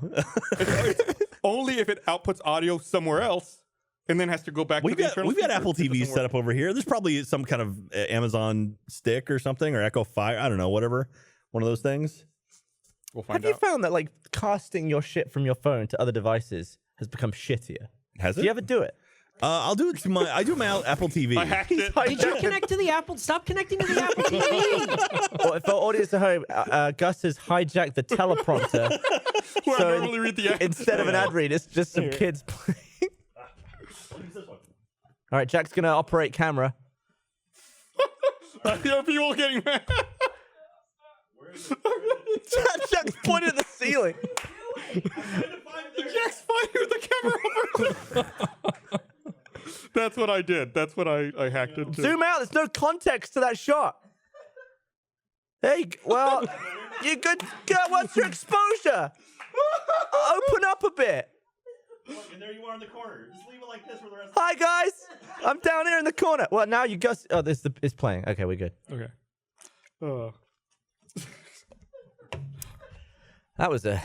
Only if it outputs audio somewhere else, and then has to go back we've to the got internal speaker. Apple It TVs doesn't set work. up over here. There's probably some kind of Amazon stick or something, or Echo Fire. I don't know, whatever. One of those things. We'll find Have you out. found that like casting your shit from your phone to other devices has become shittier? Has Do it? you ever do it? I'll do it to my. I do my Apple TV. I hacked it. Did you connect to the Apple? Stop connecting to the Apple TV. Or for audience at home, Gus has hijacked the teleprompter. Where So I normally read the ads. Instead of an ad read, it's just some kids playing. All right, Jack's gonna operate camera. I hear people getting mad. Jack's pointing at the ceiling. Jack's fighting with the camera over. That's what I did. That's what I hacked into. Zoom out. There's no context to that shot. Hey, well, you good? What's your exposure? Open up a bit. Look, and there you are in the corner. Just leave it like this for the rest. Hi guys, I'm down here in the corner. Well, now you Gus. Oh, this is playing. Okay, we're good. Okay. That was good.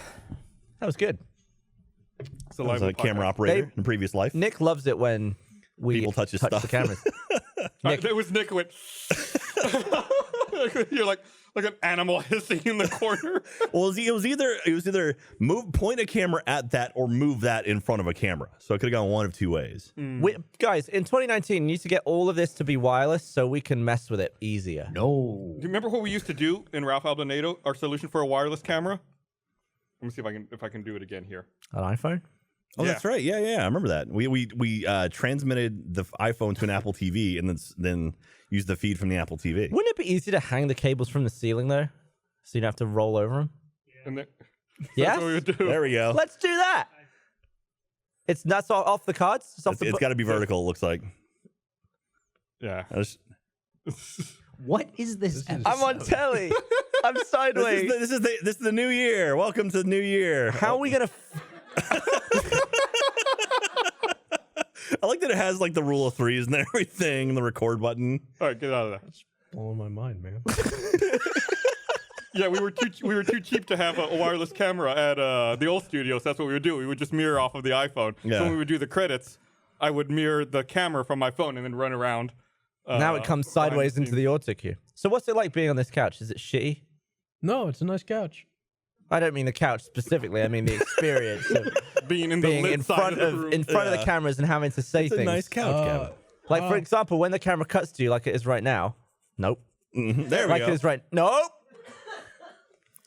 It's a I was live a camera operator in previous life. Nick loves it when we People touch his the stuff. cameras. It was Nick who went. You're like an animal hissing in the corner. Well, it was either point a camera at that or move that in front of a camera. So it could have gone one of two ways. Guys, in 2019, you need to get all of this to be wireless so we can mess with it easier. No. Do you remember what we used to do in Ralph Albonado? Our solution for a wireless camera. Let me see if I can do it again here. An iPhone? Oh, Yeah. that's right. Yeah, I remember that. We transmitted the iPhone to an Apple TV and then used the feed from the Apple TV. Wouldn't it be easy to hang the cables from the ceiling though, so you don't have to roll over them? And then, Yeah, that's what we would do. There we go. let's do that. That's off the cards. It's got to be vertical. It looks like. Yeah. What is this? I'm on telly. I'm sideways. This is the new year. Welcome to the new year. How are we gonna? I like that it has like the rule of threes and everything, and the record button. All right, get out of there. Blowing my mind, man. Yeah, we were too cheap to have a wireless camera at the old studio. So that's what we would do. We would just mirror off of the iPhone. Yeah. So when we would do the credits, I would mirror the camera from my phone and then run around. Now it comes behind sideways into scenes. the auto cue. So what's it like being on this couch? Is it shitty? No, it's a nice couch. I don't mean the couch specifically. I mean the experience of being in the being lit in side front of the of room. in front of the cameras and having to say It's a things. nice couch, Kevin. Like for example, when the camera cuts to you, like it is right now. Nope. There we Like go. it is right. Nope.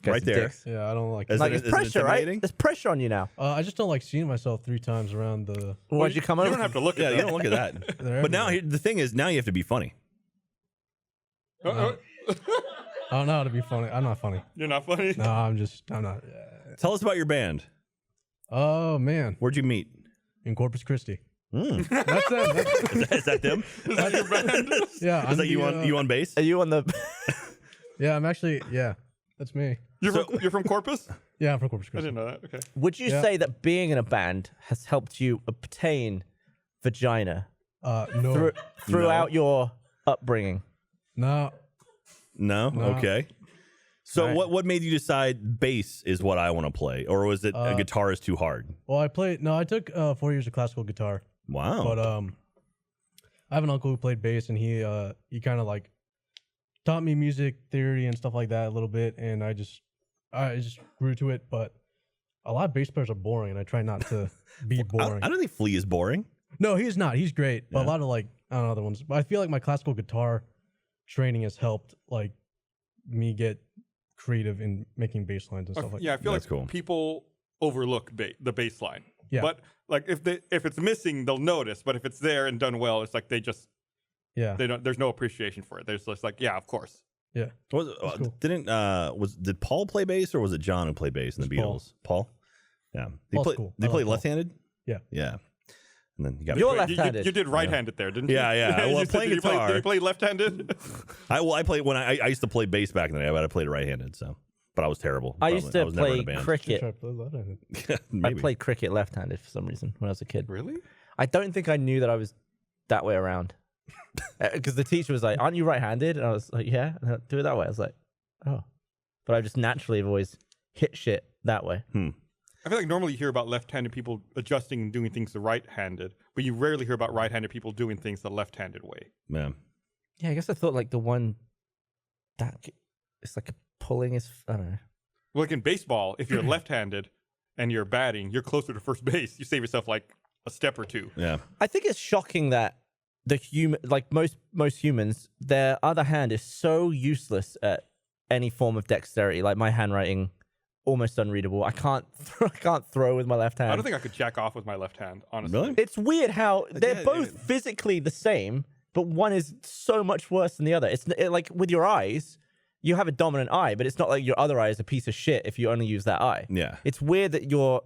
Guys, Right there. dicks. Yeah, I don't like. Is Like it- it's is it pressure, right? intimidating? There's pressure on you now. I just don't like seeing myself 3 times around the. Why'd you come You over? don't have to look Yeah, at you that. don't look at that. They're But now everywhere. the thing is, now you have to be funny. I don't know how to be funny. I'm not funny. You're not funny. No, I'm not. Tell us about your band. Oh man, Where'd you meet? in Corpus Christi. Mm. That's it. Is that them? Is that your band? Yeah, Is I'm that you the, on you on bass? Are you on the? Yeah, I'm actually. Yeah, that's me. You're from Corpus? Yeah, I'm from Corpus I Christi. didn't know that. Okay. Would you Yeah. say that being in a band has helped you obtain vagina No, throughout your upbringing? no. No. No. Okay. So All right. what made you decide bass is what I want to play, or was it a guitar is too hard? Well, I took 4 years of classical guitar, Wow. but I have an uncle who played bass, and he kind of like taught me music theory and stuff like that a little bit, and I just grew to it. But a lot of bass players are boring, and I try not to be boring. I don't think Flea is boring. No, he's not. He's great. But Yeah. a lot of like I don't know other ones. But I feel like my classical guitar training has helped like me get creative in making bass lines and stuff like Yeah, I that. feel That's like cool. people overlook the bass line. Yeah. But like if it's missing, they'll notice. But if it's there and done well, it's like Yeah. there's no appreciation for it. There's just like, yeah, of course. Yeah. Was cool. did Paul play bass or was it John who played bass in the It was Beatles? Paul. Yeah. Did Paul's he play, cool. Did he I play like Paul. left-handed? Yeah. Yeah. And then you got You're Wait, left-handed. You did right-handed there, didn't you? Yeah, yeah. Well, You said, playing did you play- guitar. Did you play left-handed? I played when I used to play bass back in the day, but I played right-handed, so but I was terrible. I used to was never in play a band. cricket. Try to play left-handed. I Maybe. played cricket left-handed for some reason when I was a kid. Really? I don't think I knew that I was that way around. Because the teacher was like, "Aren't you right-handed?" And I was like, "Yeah." And I'd do it that way. I was like, "Oh," but I just naturally have always hit shit that way. I feel like normally you hear about left-handed people adjusting and doing things the right-handed, but you rarely hear about right-handed people doing things the left-handed way. Yeah. Yeah, I guess I thought like the one that it's like a pulling is I don't know. Well, like in baseball, if you're left-handed and you're batting, you're closer to first base. You save yourself like a step or two. Yeah. I think it's shocking that the human, like most humans, their other hand is so useless at any form of dexterity. Like my handwriting, almost unreadable. I can't throw with my left hand. I don't think I could jack off with my left hand, honestly. Really? It's weird how they're both physically the same, but one is so much worse than the other. It's like with your eyes, you have a dominant eye, but it's not like your other eye is a piece of shit if you only use that eye. Yeah. It's weird that your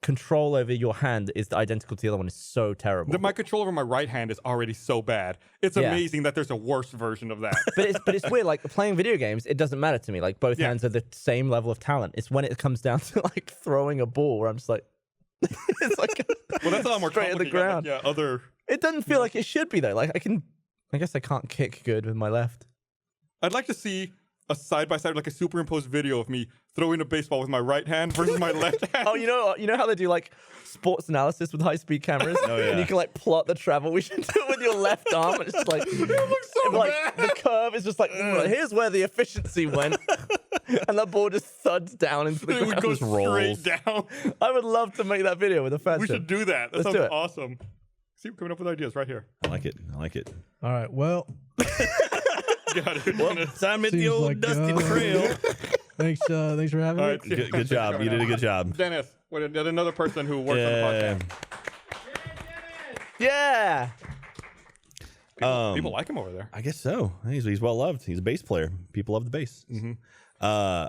control over your hand is identical to the other one. Is so terrible. My control over my right hand is already so bad. It's amazing that there's a worse version of that. But it's weird. Like playing video games, it doesn't matter to me. Like both hands are the same level of talent. It's when it comes down to like throwing a ball where I'm just like, it's like well, that's a lot more straight at the ground. Like, other. It doesn't feel like it should be though. Like I guess I can't kick good with my left. I'd like to see a side-by-side, like a superimposed video of me throwing a baseball with my right hand versus my left hand. Oh, you know how they do like sports analysis with high-speed cameras? Oh, yeah. And you can like plot the travel. We should do it with your left arm. And it's just like, It looks so like bad. the curve is just like, here's where the efficiency went. And that ball just thuds down into the It would ground. go straight down. I would love to make that video with a fan. We should do that. That Let's sounds do it. awesome. See, we're coming up with ideas right here. I like it. All right. Well, Got it. Well, time at the Seems old like, dusty trail. thanks for having All me. right, Good job. You did a good job. Dennis, another person who works on the podcast. Yeah. People like him over there. I guess so. He's well loved. He's a bass player. People love the bass. Yeah,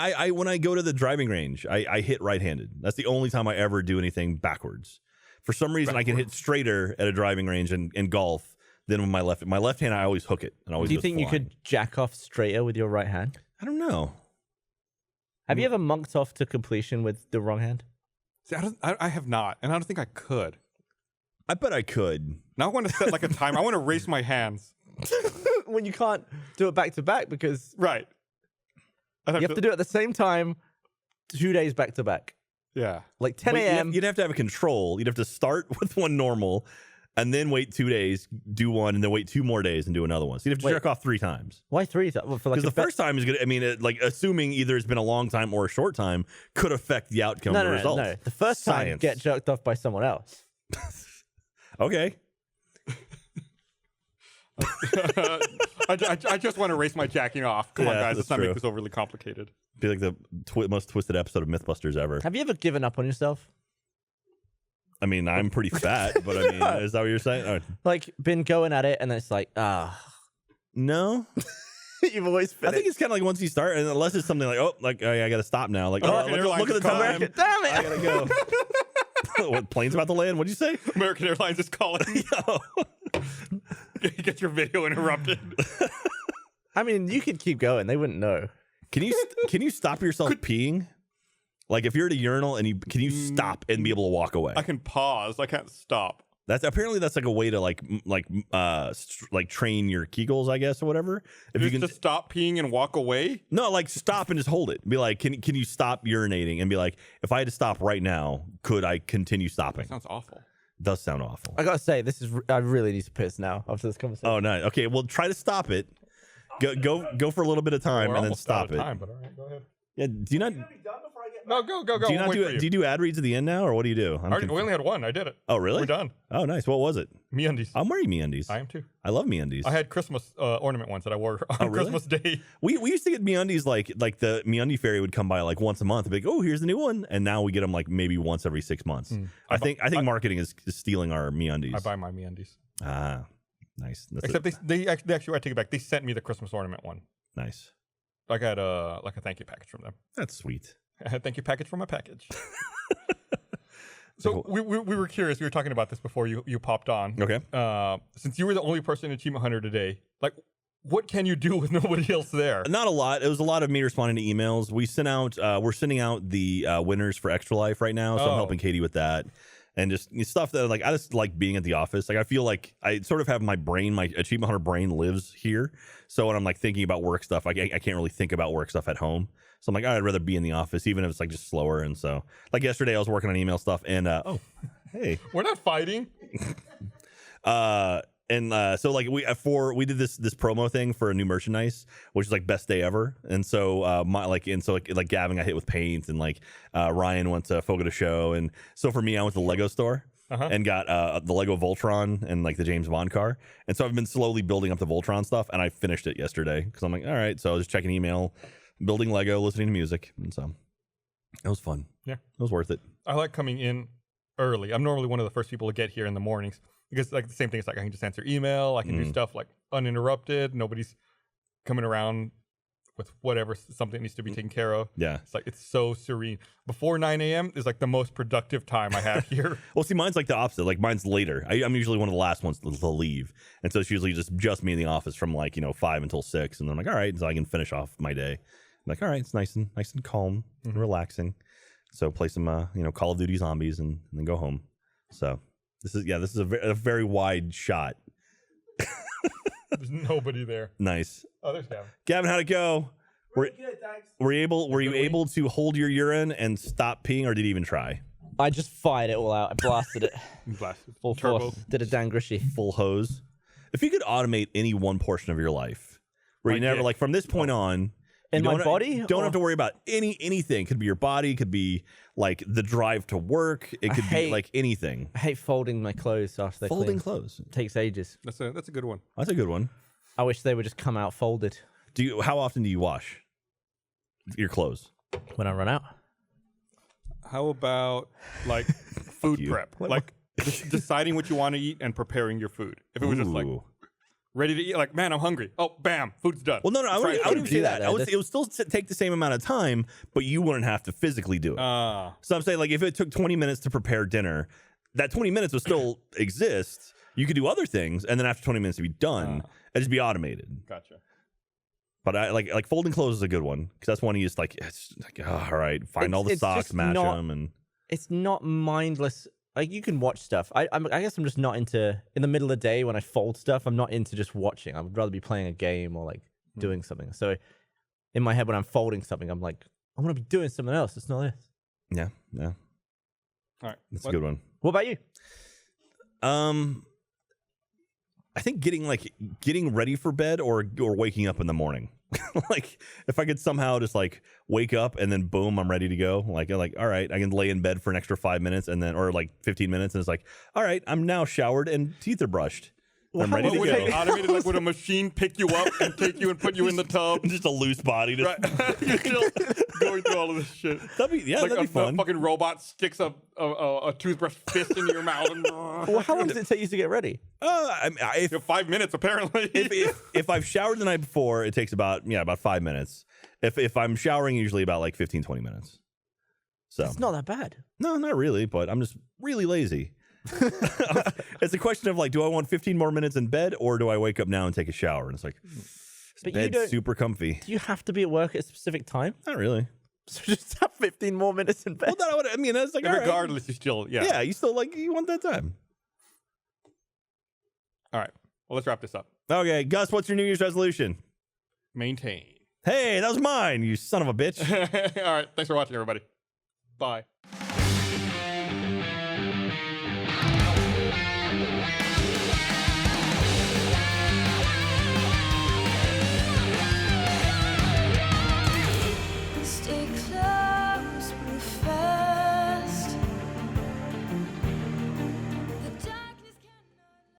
I when I go to the driving range, I hit right-handed. That's the only time I ever do anything backwards. For some reason, I can hit straighter at a driving range in golf than with my left. My left hand, I always hook it. And always Do you goes think you flying. could jack off straighter with your right hand? I don't know. Have you ever monked off to completion with the wrong hand? See, I have not, and I don't think I could. I bet I could. Now I want to set like a timer. I want to race my hands. When you can't do it back to back because Right. you have to do it at the same time 2 days back to back. Yeah. Like 10 But a.m. You'd have to have a control. You'd have to start with one normal, and then wait 2 days, do one, and then wait 2 more days and do another one. So you'd have to jerk off 3 times. Why 3 times? Well, for like Because the first time is gonna. I mean, like assuming either it's been a long time or a short time, could affect the outcome of the results. No. The first time, Science. get jerked off by someone else. Okay. I just want to race my jacking off. Come on, Yeah, guys. Let's that's not true. make this overly complicated. Be like the most twisted episode of Mythbusters ever. Have you ever given up on yourself? I mean, I'm pretty fat, but I mean, is that what you're saying? Oh, Like, been going at it, and then it's like, no. you've always I think it's kind of like once you start, and unless it's something like, oh, I got to stop now. Like, American Airlines look at is the time. calling. Damn it! I gotta go. What, plane's about to land? What'd you say? American Airlines is calling. Yo. Get your video interrupted. I mean, you could keep going. They wouldn't know. Can you stop yourself peeing? Like if you're at a urinal and can you stop and be able to walk away? I can pause. I can't stop. That's like a way to like train your Kegels, I guess, or whatever. If you can just stop peeing and walk away. no, like stop and just hold it. Be like, can you stop urinating? And be like, if I had to stop right now, could I continue stopping? Sounds awful. Does sound awful. I gotta say, I really need to piss now after this conversation. Oh no. Okay, well try to stop it. Go for a little bit of time We're and then almost out stop of it. time, but all right, go ahead. Yeah. Do you not? No, go. Do you We'll not wait do? for you. Do you do ad reads at the end now, or what do you do? We only had one. I did it. Oh really? We're done. Oh nice. What was it? MeUndies. I'm wearing MeUndies. I am too. I love MeUndies. I had Christmas ornament ones that I wore on really? Christmas Day. We used to get MeUndies like the MeUndie fairy would come by like once a month and be like, oh, here's the new one, and now we get them like maybe once every 6 months. I think marketing is stealing our MeUndies. I buy my MeUndies. Ah, nice. Except they actually I take it back. They sent me the Christmas ornament one. Nice. I got a thank you package from them. That's sweet. I had a thank you package from my package. So we were curious. We were talking about this before you popped on. Okay. Since you were the only person in Achievement Hunter today, like, what can you do with nobody else there? Not a lot. It was a lot of me responding to emails. We're sending out the winners for Extra Life right now, so I'm helping Katie with that. And just stuff that like I just like being at the office. Like I feel like I sort of have my Achievement Hunter brain lives here. So when I'm like thinking about work stuff, I can't really think about work stuff at home. So I'm like, I'd rather be in the office, even if it's like just slower. And so like yesterday, I was working on email stuff, and hey, We're not fighting. So like we did this promo thing for a new merchandise, which is like best day ever. And so like Gavin got hit with paint, and like Ryan went to Fogo de Show, and so for me I went to the Lego store, and got the Lego Voltron and like the James Bond car. And so I've been slowly building up the Voltron stuff, and I finished it yesterday because I'm like, all right. So I was just checking email, building Lego, listening to music, and so it was fun. Yeah, it was worth it. I like coming in early. I'm normally one of the first people to get here in the mornings because like the same thing. It's like I can just answer email. I can do stuff like uninterrupted. Nobody's coming around with whatever something needs to be taken care of. Yeah. It's like, it's so serene. Before 9 a.m. is like the most productive time I have here. Well, see, mine's like the opposite. Like mine's later. I'm usually one of the last ones to leave. And so it's usually just me in the office from like, 5 until 6. And then I'm like, all right, so I can finish off my day. I'm like, all right, it's nice and calm and relaxing. So play some, Call of Duty Zombies and then go home. So this is a very wide shot. There's nobody there. Nice. Oh, there's Gavin. Gavin, how'd it go? Were you able to hold your urine and stop peeing, or did you even try? I just fired it all out. I blasted it. Blasted. Full Turbo. force. Did a Dan Grishy. Full hose. If you could automate any one portion of your life, where you My never, dick. like from this point on, In you my don't- body? don't Or- have to worry about anything. Could be your body, could be like the drive to work. It could be hate- like anything. I hate folding my clothes after they're Folding clean. clothes. It takes ages. That's a good one. That's a good one. I wish they would just come out folded How often do you wash your clothes? when I run out. How about like food you. prep? Like deciding what you want to eat and preparing your food. If it was just like Ooh. ready to eat, like, man, I'm hungry. Oh, bam, food's done. Well, no, I Try it. wouldn't do say that, that. though. It would still take the same amount of time, but you wouldn't have to physically do it. So I'm saying, like, if it took 20 minutes to prepare dinner, that 20 minutes would still exist. You could do other things, and then after 20 minutes to be done, it'd just be automated. Gotcha. But I like folding clothes is a good one because that's one you just like. It's like, all right, find all the It's socks, just match not- them, and It's not mindless. Like you can watch stuff. I guess I'm just not into in the middle of the day when I fold stuff. I'm not into just watching. I would rather be playing a game or like doing something. So in my head when I'm folding something, I'm like, I want to be doing something else. It's not this. yeah. All right. That's a good one. What about you? I think getting ready for bed or waking up in the morning. Like if I could somehow just like wake up and then boom, I'm ready to go. Like all right, I can lay in bed for an extra 5 minutes and then or like 15 minutes and it's like, all right, I'm now showered and teeth are brushed. I'm ready to Would go. it automated, like, would a machine pick you up and take you and put you in the tub? Just a loose body. Just, Right. You're still going through all of this shit. that'd be Like that'd be a fun. fucking robot sticks a toothbrush fist into your mouth. And, Well, how long does it take you to get ready? If You have 5 minutes, apparently. if I've showered the night before, it takes about 5 minutes. If I'm showering, usually about like 15, 20 minutes. So It's not that bad. no, not really, but I'm just really lazy. It's a question of like, do I want 15 more minutes in bed or do I wake up now and take a shower? And it's like, But you bed's don't. super comfy. Do you have to be at work at a specific time? Not really. So just have 15 more minutes in bed. Well, I mean, that's like, all right. Regardless, you still, Yeah, you still like, you want that time. All right. Well, let's wrap this up. Okay, Gus, what's your New Year's resolution? Maintain. Hey, that was mine, you son of a bitch. All right. Thanks for watching, everybody. Bye.